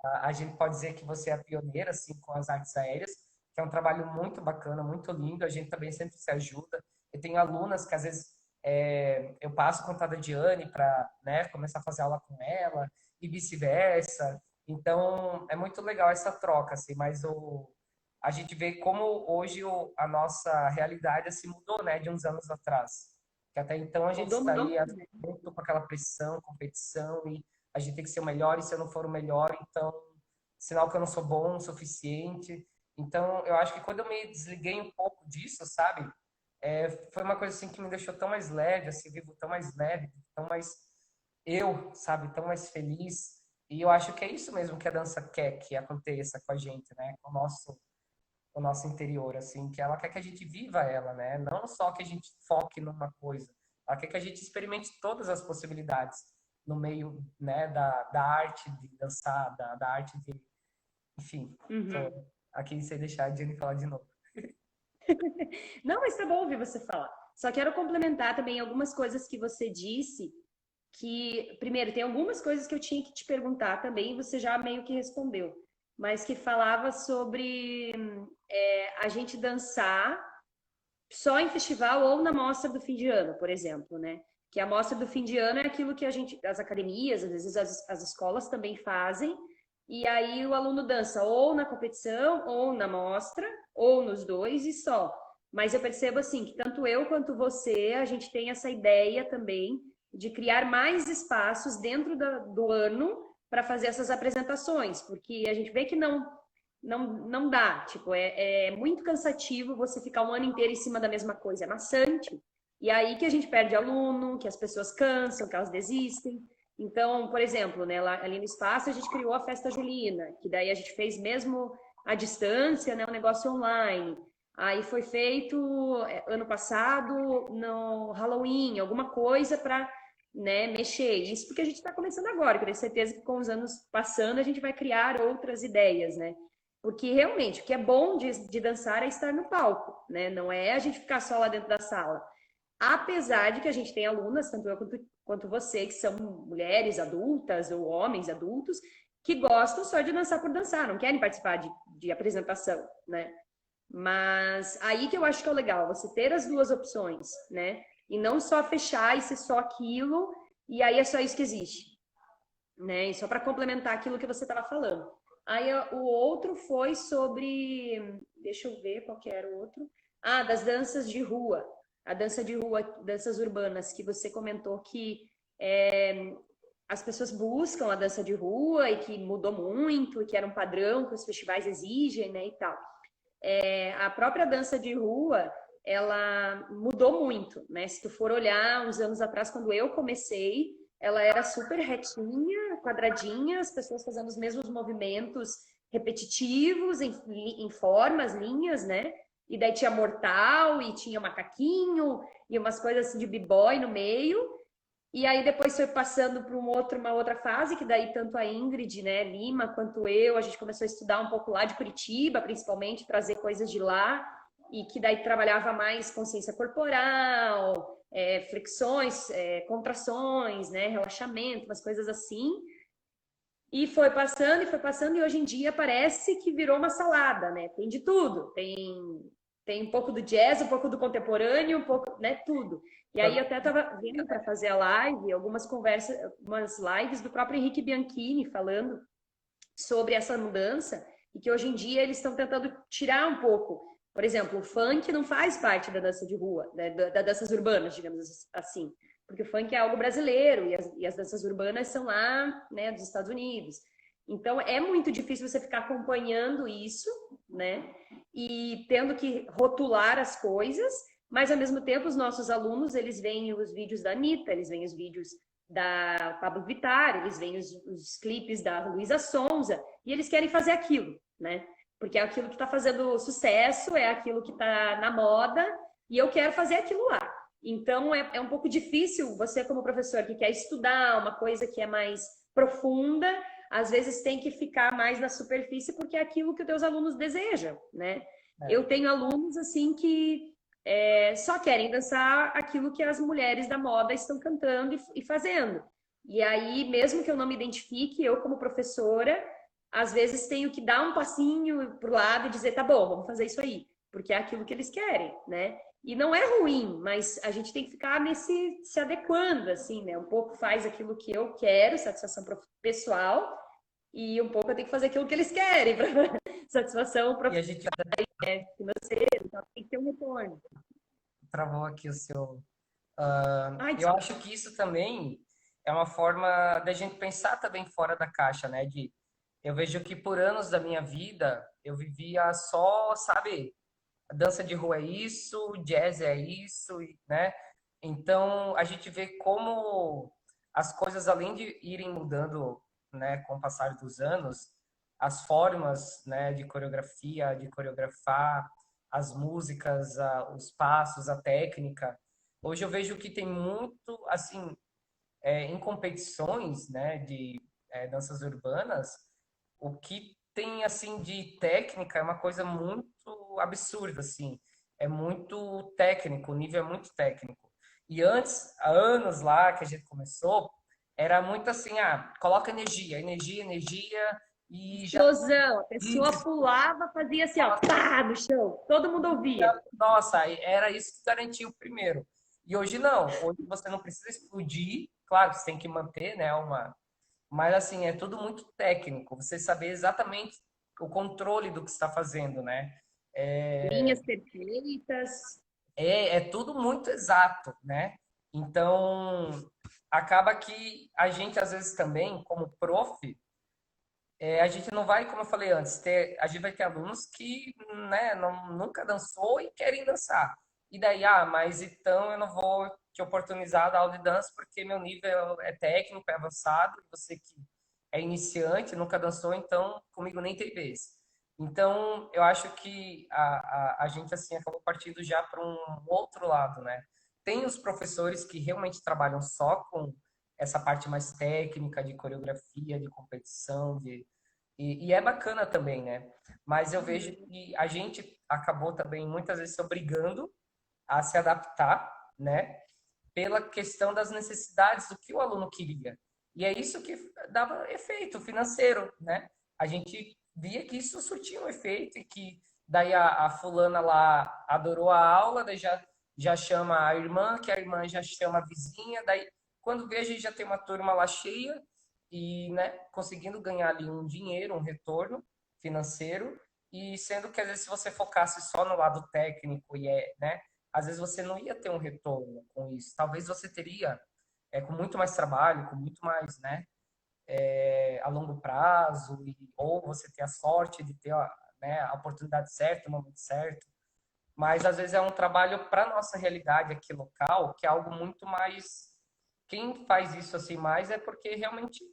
a gente pode dizer que você é a pioneira, assim, com as artes aéreas, que é um trabalho muito bacana, muito lindo. A gente também sempre se ajuda. Eu tenho alunas que, às vezes, eu passo o contato da Diane para, né, começar a fazer aula com ela e vice-versa. Então, é muito legal essa troca, assim, mas a gente vê como hoje a nossa realidade se mudou, né, de uns anos atrás. Que até então a gente Mudou, mudou saía muito, né? muito com aquela pressão, competição, e a gente tem que ser o melhor, e se eu não for o melhor, então, sinal que eu não sou bom o suficiente. Então, eu acho que quando eu me desliguei um pouco disso, sabe? Foi uma coisa assim que me deixou tão mais leve, assim, vivo tão mais leve, tão mais sabe? Tão mais feliz. E eu acho que é isso mesmo que a dança quer que aconteça com a gente, né? Com o nosso interior, assim, que ela quer que a gente viva ela, né? Não só que a gente foque numa coisa, ela quer que a gente experimente todas as possibilidades no meio, né, da arte de dançar, da arte de, enfim, tô Uhum. aqui sem deixar a Jenny falar de novo. Não, mas tá bom ouvir você falar. Só quero complementar também algumas coisas que você disse, que, primeiro, tem algumas coisas que eu tinha que te perguntar também, e você já meio que respondeu, mas que falava sobre a gente dançar só em festival ou na mostra do fim de ano, por exemplo, né? Que a mostra do fim de ano é aquilo que a gente, as academias, às vezes as escolas também fazem, e aí o aluno dança ou na competição, ou na mostra, ou nos dois e só. Mas eu percebo assim que tanto eu quanto você, a gente tem essa ideia também de criar mais espaços dentro do ano para fazer essas apresentações, porque a gente vê que não dá. Tipo, é muito cansativo você ficar um ano inteiro em cima da mesma coisa, é maçante. E aí que a gente perde aluno, que as pessoas cansam, que elas desistem. Então, por exemplo, né, lá, ali no espaço a gente criou a festa julina, que daí a gente fez mesmo à distância, né, um negócio online. Aí foi feito ano passado no Halloween, alguma coisa para, né, mexer. Isso porque a gente está começando agora, que eu tenho certeza que com os anos passando a gente vai criar outras ideias, né? Porque realmente o que é bom de dançar é estar no palco, né? Não é a gente ficar só lá dentro da sala. Apesar de que a gente tem alunas, tanto eu quanto você, que são mulheres adultas ou homens adultos, que gostam só de dançar por dançar, não querem participar de apresentação, né? Mas aí que eu acho que é o legal, você ter as duas opções, né? E não só fechar e ser só aquilo, e aí é só isso que existe, né? E só para complementar aquilo que você estava falando. Aí o outro foi sobre, deixa eu ver qual que era o outro. Ah, das danças de rua. A dança de rua, danças urbanas, que você comentou que as pessoas buscam a dança de rua e que mudou muito, e que era um padrão que os festivais exigem, né, e tal. A própria dança de rua, ela mudou muito, né? Se tu for olhar uns anos atrás, quando eu comecei, ela era super retinha, quadradinha, as pessoas fazendo os mesmos movimentos repetitivos, em formas, linhas, né? E daí tinha mortal, e tinha macaquinho, e umas coisas assim de b-boy no meio. E aí depois foi passando para uma outra fase, que daí tanto a Ingrid, né, Lima, quanto eu, a gente começou a estudar um pouco lá de Curitiba, principalmente, trazer coisas de lá, e que daí trabalhava mais consciência corporal, flexões, contrações, né, relaxamento, umas coisas assim. E foi passando, e hoje em dia parece que virou uma salada, né? Tem de tudo. Tem um pouco do jazz, um pouco do contemporâneo, um pouco, né? Tudo. E aí eu até estava vendo para fazer a live, algumas conversas, umas lives do próprio Henrique Bianchini falando sobre essa mudança, e que hoje em dia eles estão tentando tirar um pouco. Por exemplo, o funk não faz parte da dança de rua, né? Das danças urbanas, digamos assim, porque o funk é algo brasileiro e as danças urbanas são lá, né, dos Estados Unidos. Então é muito difícil você ficar acompanhando isso, né, e tendo que rotular as coisas, mas ao mesmo tempo os nossos alunos, eles veem os vídeos da Anitta, eles veem os vídeos da Pablo Vittar, eles veem os clipes da Luísa Sonza, e eles querem fazer aquilo, né? Porque é aquilo que está fazendo sucesso, é aquilo que está na moda, e eu quero fazer aquilo lá. Então, é um pouco difícil você, como professor, que quer estudar uma coisa que é mais profunda, às vezes tem que ficar mais na superfície, porque é aquilo que os teus alunos desejam, né? Eu tenho alunos, assim, que só querem dançar aquilo que as mulheres da moda estão cantando e fazendo. E aí, mesmo que eu não me identifique, eu, como professora, às vezes tenho que dar um passinho para o lado e dizer, tá bom, vamos fazer isso aí, porque é aquilo que eles querem, né? E não é ruim, mas a gente tem que ficar se adequando, assim, né? Um pouco faz aquilo que eu quero, satisfação pessoal, e um pouco eu tenho que fazer aquilo que eles querem, para satisfação E a gente financeira, então tem que ter um retorno. travou aqui o seu. Ai, Eu acho que isso também é uma forma da gente pensar também fora da caixa, né? Eu vejo que por anos da minha vida eu vivia só, sabe, a dança de rua é isso, jazz é isso, né? Então a gente vê como as coisas, além de irem mudando, né, com o passar dos anos, as formas, né, de coreografia, de coreografar, as músicas, os passos, a técnica. Hoje eu vejo que tem muito, assim, em competições, né, de danças urbanas, o que tem assim de técnica é uma coisa muito absurda, assim. É muito técnico, o nível é muito técnico. E antes, há anos lá que a gente começou, era muito assim, coloca energia, energia, energia e já explosão, a pessoa isso, pulava, fazia assim, ó, pá, no chão, todo mundo ouvia. nossa, era isso que garantia o primeiro. E hoje não, hoje você não precisa explodir, claro, você tem que manter, né, mas assim, é tudo muito técnico, você saber exatamente o controle do que está fazendo, né? Linhas perfeitas. É tudo muito exato, né? Então, acaba que a gente, às vezes, também, como prof, a gente não vai, como eu falei antes, a gente vai ter alunos que, né, nunca dançou e querem dançar. E daí, mas então eu não vou te oportunizar da aula de dança porque meu nível é técnico, é avançado, e você que é iniciante, nunca dançou, então comigo nem tem vez. Então, eu acho que a gente, assim, acabou partindo já para um outro lado, né? Tem os professores que realmente trabalham só com essa parte mais técnica de coreografia, de competição, e é bacana também, né? Mas eu vejo que a gente acabou também muitas vezes se obrigando a se adaptar, né? Pela questão das necessidades do que o aluno queria. E é isso que dava efeito financeiro, né? A gente via que isso surtia um efeito e que daí a fulana lá adorou a aula, daí já chama a irmã, que a irmã já chama a vizinha, daí quando vê a gente já tem uma turma lá cheia e, né, conseguindo ganhar ali um dinheiro, um retorno financeiro, e sendo que às vezes se você focasse só no lado técnico né, às vezes você não ia ter um retorno com isso. Talvez você teria com muito mais trabalho, com muito mais, né, a longo prazo, ou você ter a sorte de ter né, a oportunidade certa, o momento certo. mas às vezes é um trabalho para nossa realidade aqui local, que é algo muito mais. Quem faz isso assim mais é porque realmente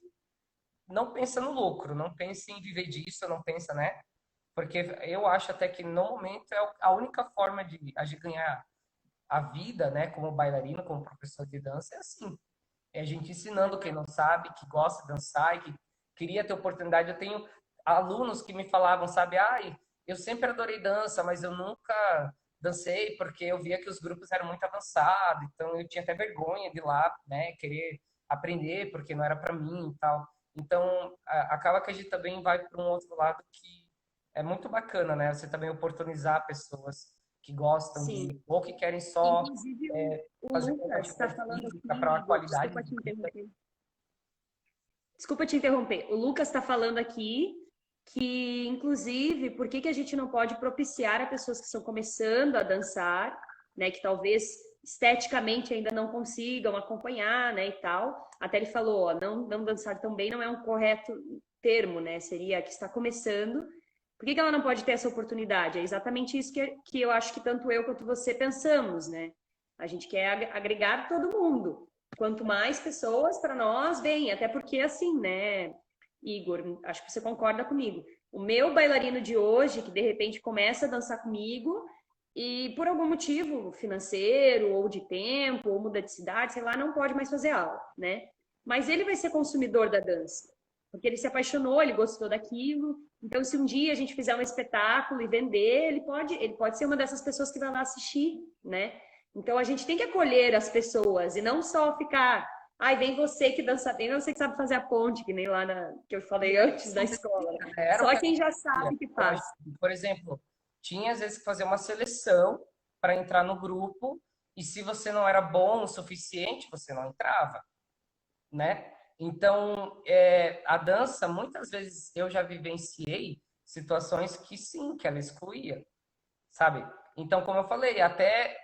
não pensa no lucro, não pensa em viver disso, não pensa, né? Porque eu acho até que no momento é a única forma de a gente ganhar a vida, né, como bailarino, como professor de dança, é assim. É a gente ensinando quem não sabe, que gosta de dançar e que queria ter oportunidade. Eu tenho alunos que me falavam, sabe, ai, eu sempre adorei dança, mas eu nunca dancei porque eu via que os grupos eram muito avançados, então eu tinha até vergonha de ir lá, né, querer aprender porque não era para mim e tal. Então, acaba que a gente também vai para um outro lado que é muito bacana, né? Você também oportunizar pessoas que gostam Sim. de, ou que querem só Inclusive, o fazer uma Lucas está atividade falando física aqui, para uma Igor, qualidade desculpa de te vida. interromper. Desculpa te interromper. O Lucas está falando aqui que, inclusive, por que que a gente não pode propiciar a pessoas que estão começando a dançar, né, que talvez esteticamente ainda não consigam acompanhar, né, e tal. Até ele falou, ó, não dançar tão bem não é um correto termo, né? Seria que está começando. Por que que ela não pode ter essa oportunidade? É exatamente isso que eu acho que tanto eu quanto você pensamos, né? A gente quer agregar todo mundo. Quanto mais pessoas para nós, bem, até porque assim, né, Igor, acho que você concorda comigo. O meu bailarino de hoje, que de repente começa a dançar comigo e por algum motivo financeiro ou de tempo ou muda de cidade, sei lá, não pode mais fazer aula, né? Mas ele vai ser consumidor da dança, porque ele se apaixonou, ele gostou daquilo. Então, se um dia a gente fizer um espetáculo e vender, ele pode ser uma dessas pessoas que vai lá assistir, né? Então a gente tem que acolher as pessoas e não só ficar, ai, vem você que dança bem, você que sabe fazer a ponte, que nem lá que eu falei antes da escola. Era o Só que quem já acontecia. sabe que faz. Por exemplo, tinha às vezes que fazer uma seleção para entrar no grupo, e se você não era bom o suficiente, você não entrava, né? Então, a dança, muitas vezes eu já vivenciei situações que sim, que ela excluía, sabe? Então, como eu falei, até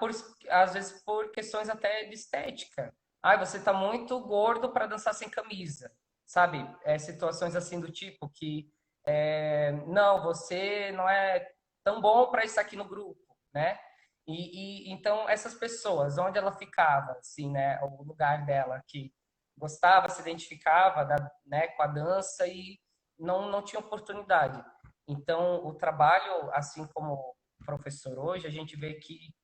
por, às vezes por questões até de estética. Ah, você tá muito gordo para dançar sem camisa, sabe? Situações assim do tipo que não, você não é tão bom para estar aqui no grupo, né? Então essas pessoas, onde ela ficava, assim, né? O lugar dela que gostava, se identificava, né, com a dança e não tinha oportunidade. Então, o trabalho, assim como professor hoje, a gente vê que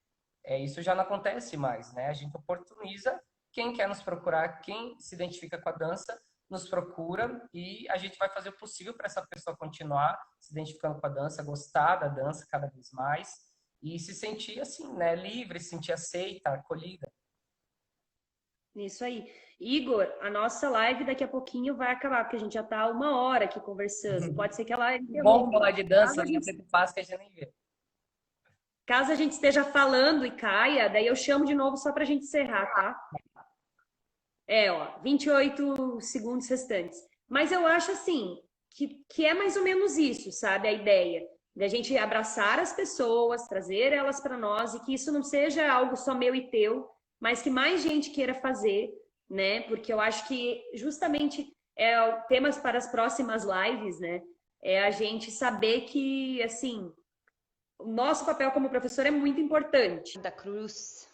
isso já não acontece mais, né? A gente oportuniza quem quer nos procurar, quem se identifica com a dança, nos procura e a gente vai fazer o possível para essa pessoa continuar se identificando com a dança, gostar da dança cada vez mais e se sentir assim, né? Livre, se sentir aceita, acolhida. Isso aí. Igor, a nossa live daqui a pouquinho vai acabar, porque a gente já está 1 hora aqui conversando. Pode ser que ela Bom interrompa. falar de Caso dança, a né? gente, Tempo passa que a gente nem vê. caso a gente esteja falando e caia, daí eu chamo de novo só para a gente encerrar, tá? Ó, 28 segundos restantes. Mas eu acho assim, que é mais ou menos isso, sabe? A ideia da gente abraçar as pessoas, trazer elas para nós e que isso não seja algo só meu e teu, mas que mais gente queira fazer, né? Porque eu acho que justamente temas para as próximas lives, né? É a gente saber que, assim, o nosso papel como professor é muito importante. Da Cruz.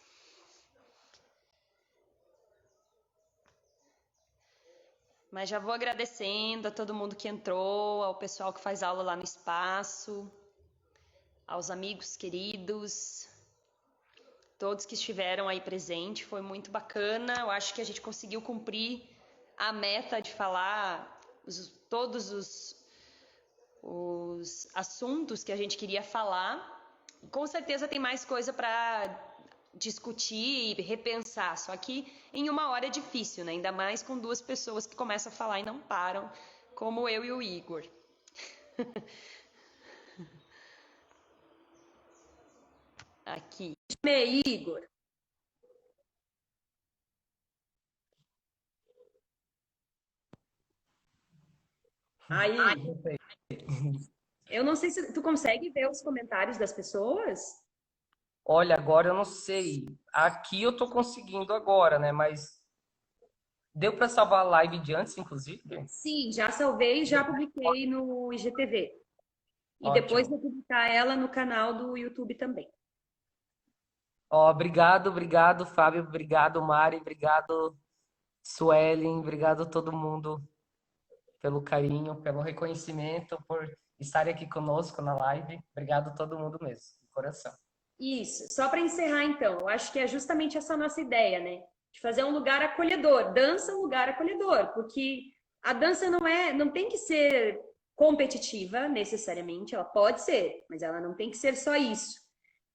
Mas já vou agradecendo a todo mundo que entrou, ao pessoal que faz aula lá no espaço, aos amigos queridos, todos que estiveram aí presente. Foi muito bacana. Eu acho que a gente conseguiu cumprir a meta de falar todos os assuntos que a gente queria falar. Com certeza tem mais coisa para discutir e repensar, só que em 1 hora é difícil, né? Ainda mais com duas pessoas que começam a falar e não param, como eu e o Igor. Aqui. Igor. Aí, eu não sei se tu consegue ver os comentários das pessoas. Olha, agora eu não sei. Aqui eu tô conseguindo agora, né? Mas deu para salvar a live de antes, inclusive? Sim, já salvei e já publiquei no IGTV. E depois Ótimo. vou publicar ela no canal do YouTube também. Ó, obrigado, Fábio, obrigado, Mari, obrigado, Suelen, obrigado a todo mundo pelo carinho, pelo reconhecimento, por estarem aqui conosco na live. Obrigado a todo mundo mesmo, de coração. Isso. Só para encerrar, então, eu acho que é justamente essa nossa ideia, né? De fazer um lugar acolhedor. Dança é um lugar acolhedor, porque a dança não tem que ser competitiva necessariamente, ela pode ser, mas ela não tem que ser só isso.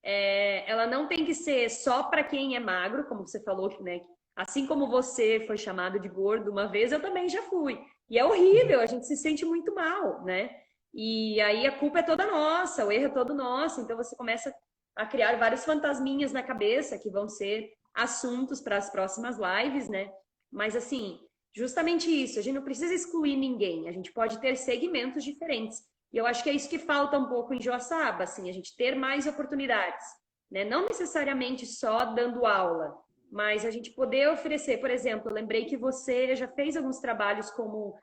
Ela não tem que ser só para quem é magro, como você falou, né? Assim como você foi chamado de gordo uma vez, eu também já fui. E é horrível, a gente se sente muito mal, né? E aí a culpa é toda nossa, o erro é todo nosso. Então você começa a criar vários fantasminhas na cabeça que vão ser assuntos para as próximas lives, né? Mas assim, justamente isso, a gente não precisa excluir ninguém, a gente pode ter segmentos diferentes. E eu acho que é isso que falta um pouco em Joaçaba, assim, a gente ter mais oportunidades, né? Não necessariamente só dando aula, mas a gente poder oferecer, por exemplo, eu lembrei que você já fez alguns trabalhos como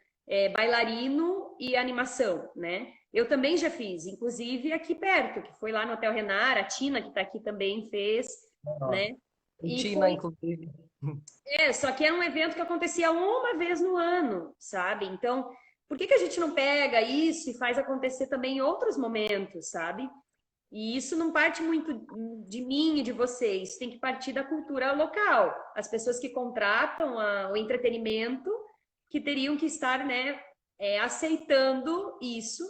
bailarino e animação, né? Eu também já fiz, inclusive aqui perto, que foi lá no Hotel Renar, a Tina, que está aqui também, fez, Ó, né? E Tina, foi, inclusive. só que era um evento que acontecia uma vez no ano, sabe? Então, por que que a gente não pega isso e faz acontecer também em outros momentos, sabe? E isso não parte muito de mim e de vocês, tem que partir da cultura local. As pessoas que contratam o entretenimento que teriam que estar, né, aceitando isso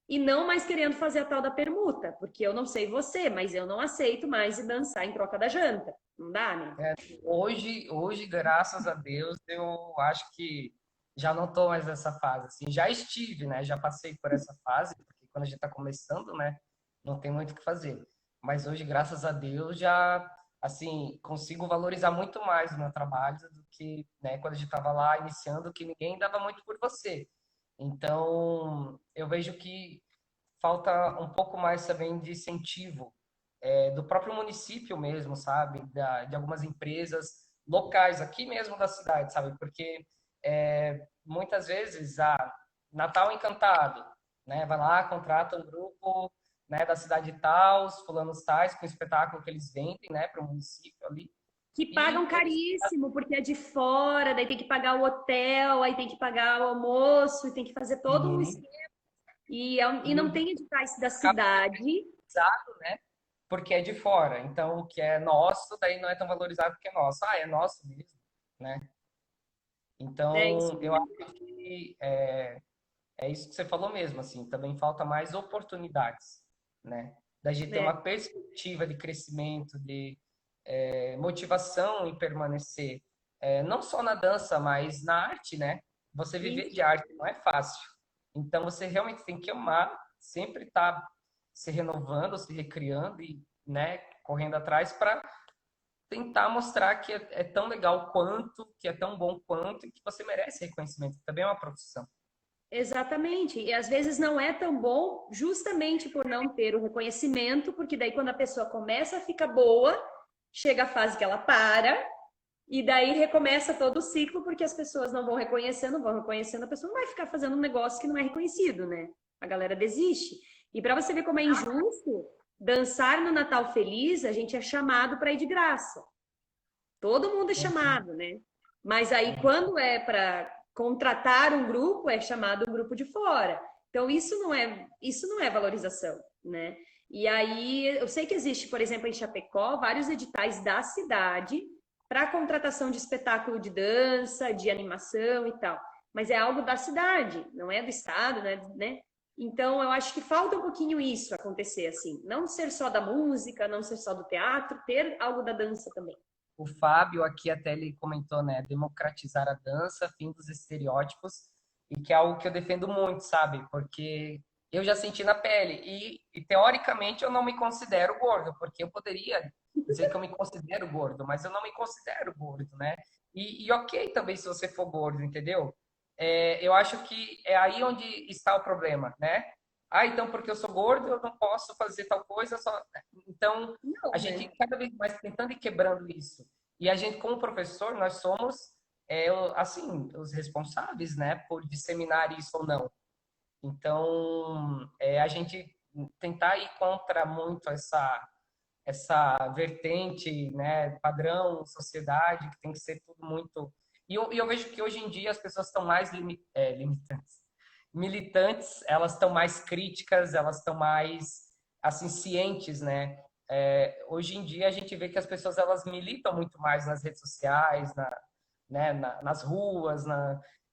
e não mais querendo fazer a tal da permuta, porque eu não sei você, mas eu não aceito mais dançar em troca da janta. Não dá, né? É, hoje, graças a Deus, eu acho que já não estou mais nessa fase. Assim, já estive, né? Já passei por essa fase, porque quando a gente está começando, né? Não tem muito o que fazer. Mas hoje, graças a Deus, já assim consigo valorizar muito mais o meu trabalho do que, né? Quando a gente estava lá iniciando, que ninguém dava muito por você. Então, eu vejo que falta um pouco mais também de incentivo do próprio município mesmo, sabe? De algumas empresas locais aqui mesmo da cidade, sabe? Porque muitas vezes a Natal Encantado, né? Vai lá, contrata um grupo, né, da cidade tal, os fulanos tais, com o espetáculo que eles vendem, né, para o município ali. Que pagam E eles caríssimo, porque é de fora, daí tem que pagar o hotel, aí tem que pagar o almoço, e tem que fazer todo um sim, esquema. E e não o tem editais da acaba cidade. valorizado, né? Porque é de fora. Então, o que é nosso, daí não é tão valorizado porque é nosso. Ah, é nosso mesmo, né? É isso Então, eu mesmo. acho que é isso que você falou mesmo, assim, também falta mais oportunidades, né? Da gente ter Né? uma perspectiva de crescimento, de motivação em permanecer, não só na dança, mas na arte, né? Você viver Isso. de arte não é fácil. Então, você realmente tem que amar, sempre estar se renovando, se recriando e, né, correndo atrás para tentar mostrar que é tão legal quanto, que é tão bom quanto e que você merece reconhecimento. Também é uma profissão. Exatamente. E às vezes não é tão bom justamente por não ter o reconhecimento, porque daí quando a pessoa começa a ficar boa, chega a fase que ela para, e daí recomeça todo o ciclo, porque as pessoas não vão reconhecendo, não vão reconhecendo, a pessoa não vai ficar fazendo um negócio que não é reconhecido, né? A galera desiste. E para você ver como é injusto, dançar no Natal Feliz, a gente é chamado para ir de graça. Todo mundo é chamado, né? Mas aí, quando é para contratar um grupo, é chamado um grupo de fora. Então, isso não é valorização, né? E aí, eu sei que existe, por exemplo, em Chapecó, vários editais da cidade para contratação de espetáculo de dança, de animação e tal. Mas é algo da cidade, não é do estado, né? Então, eu acho que falta um pouquinho isso acontecer assim. Não ser só da música, não ser só do teatro, ter algo da dança também. O Fábio aqui até ele comentou, né, democratizar a dança, fim dos estereótipos, e que é algo que eu defendo muito, sabe? Porque eu já senti na pele e teoricamente eu não me considero gordo, porque eu poderia dizer que eu me considero gordo, mas eu não me considero gordo, né? E ok também se você for gordo, entendeu? Eu acho que é aí onde está o problema, né? Ah, então porque eu sou gordo eu não posso fazer tal coisa, só... Então a Não, gente né? cada vez mais tentando ir quebrando isso. E a gente, como professor, nós somos, assim, os responsáveis, né, por disseminar isso ou não. Então, a gente tentar ir contra muito essa vertente, né, padrão, sociedade, que tem que ser tudo muito... E eu vejo que hoje em dia as pessoas estão mais limitantes. Militantes, elas estão mais críticas, elas estão mais, assim, cientes, né? Hoje em dia a gente vê que as pessoas, elas militam muito mais nas redes sociais, né, nas ruas,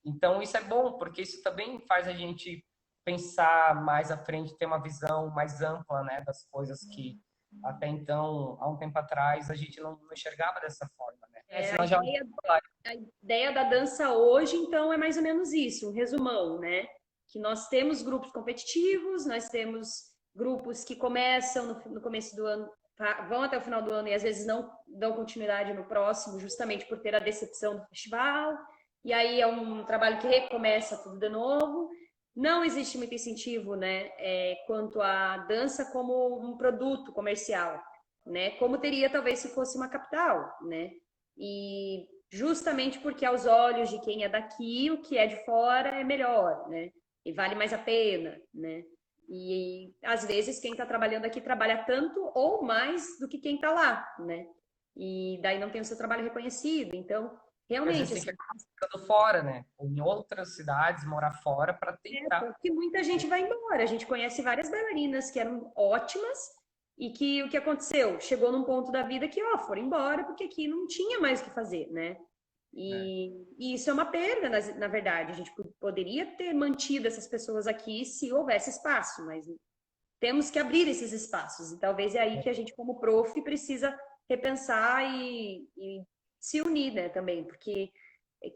então isso é bom, porque isso também faz a gente pensar mais à frente, ter uma visão mais ampla, né, das coisas que até então, há um tempo atrás, a gente não enxergava dessa forma, né? É, Senão já... a ideia da dança hoje, então, é mais ou menos isso, um resumão, né? Que nós temos grupos competitivos, nós temos grupos que começam no começo do ano, vão até o final do ano e às vezes não dão continuidade no próximo, justamente por ter a decepção do festival. E aí é um trabalho que recomeça tudo de novo. Não existe muito incentivo, né, quanto à dança como um produto comercial, né? Como teria talvez se fosse uma capital, né? E justamente porque aos olhos de quem é daqui, o que é de fora é melhor, né? E vale mais a pena, né? E às vezes quem está trabalhando aqui trabalha tanto ou mais do que quem está lá, né? E daí não tem o seu trabalho reconhecido. Então, Às realmente, vezes tem assim, que acabar ficando fora, né? Ou em outras cidades, morar fora para tentar. porque muita gente vai embora. A gente conhece várias bailarinas que eram ótimas e que o que aconteceu? Chegou num ponto da vida que, ó, foram embora porque aqui não tinha mais o que fazer, né? Né? E isso é uma perda, na verdade. A gente poderia ter mantido essas pessoas aqui se houvesse espaço, mas temos que abrir esses espaços. E talvez é aí que a gente, como prof, precisa repensar e se unir, né, também, porque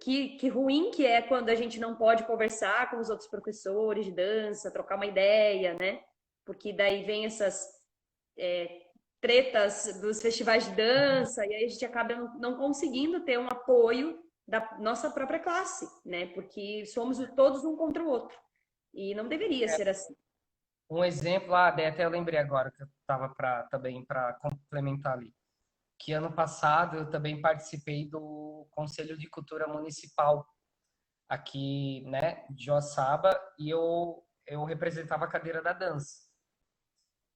que ruim que é quando a gente não pode conversar com os outros professores de dança, trocar uma ideia, né? Porque daí vem essas tretas dos festivais de dança e aí a gente acaba não conseguindo ter um apoio da nossa própria classe, né? Porque somos todos um contra o outro. E não deveria ser assim. Um exemplo, até eu lembrei agora que eu estava também para complementar ali, que ano passado eu também participei do Conselho de Cultura Municipal aqui, né, de Joaçaba, e eu representava a cadeira da dança.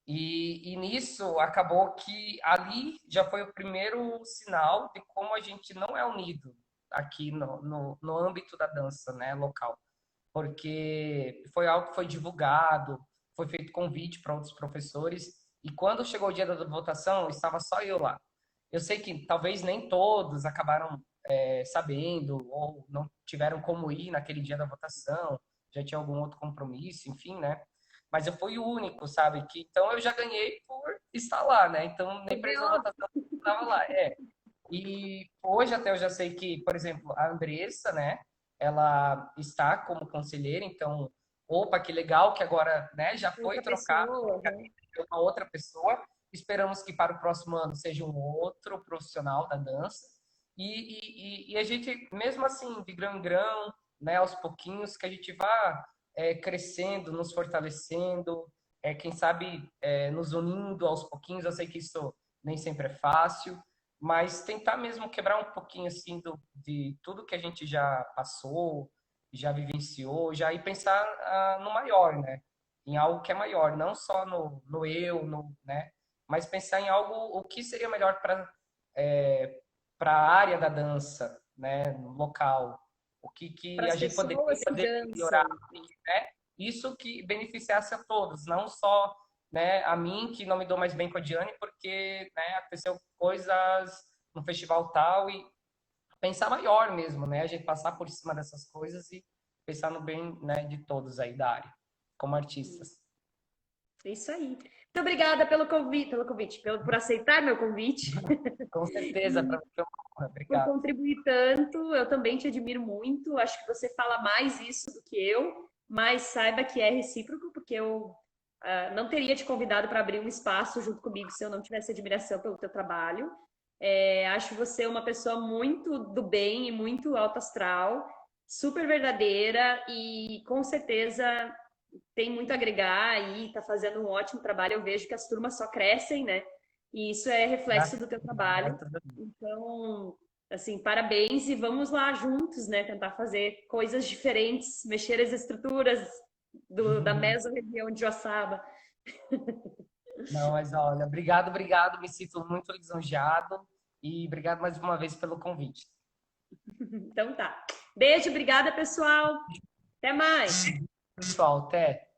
E nisso acabou que ali já foi o primeiro sinal de como a gente não é unido aqui no âmbito da dança, né, local. Porque foi algo que foi divulgado, foi feito convite para outros professores, e quando chegou o dia da votação, estava só eu lá. Eu sei que talvez nem todos acabaram sabendo, ou não tiveram como ir naquele dia da votação, já tinha algum outro compromisso, enfim, né? Mas eu fui o único, sabe? Então eu já ganhei por estar lá, né? Então nem precisou votação, eu estava lá. E hoje até eu já sei que, por exemplo, a Andressa, né? Ela está como conselheira, então, opa, que legal que agora, né, já foi Outra trocado pessoa, né? por uma outra pessoa. Esperamos que para o próximo ano seja um outro profissional da dança. E a gente, mesmo assim, de grão em grão, né, aos pouquinhos, que a gente vá crescendo, nos fortalecendo, quem sabe nos unindo aos pouquinhos. Eu sei que isso nem sempre é fácil, mas tentar mesmo quebrar um pouquinho assim de tudo que a gente já passou, já vivenciou, já e pensar no maior, né? Em algo que é maior, não só no eu, né? Mas pensar em algo, o que seria melhor para a área da dança, né? No local, o Para que as a gente pessoas que poderia melhorar, dançam. né? Isso que beneficiasse a todos, não só, né, a mim que não me dou mais bem com a Diane porque, né, aconteceu coisas no festival tal e pensar maior mesmo, né? A gente passar por cima dessas coisas e pensar no bem, né, de todos aí da área, como artistas. É isso aí. Muito obrigada por aceitar meu convite, Com certeza, para mim foi uma honra. por Obrigado. contribuir tanto. Eu também te admiro muito. Acho que você fala mais isso do que eu, mas saiba que é recíproco, porque eu não teria te convidado para abrir um espaço junto comigo se eu não tivesse admiração pelo teu trabalho. Acho você uma pessoa muito do bem e muito alto astral, super verdadeira e com certeza tem muito a agregar aí, tá fazendo um ótimo trabalho. Eu vejo que as turmas só crescem, né? E isso é reflexo do teu trabalho. Graças a Deus. Então, assim, parabéns e vamos lá juntos, né? Tentar fazer coisas diferentes, mexer as estruturas da mesorregião de Joaçaba. Não, mas olha, obrigado, obrigado. Me sinto muito lisonjeado e obrigado mais uma vez pelo convite. Então tá. Beijo, obrigada, pessoal. Até mais. Pessoal, até.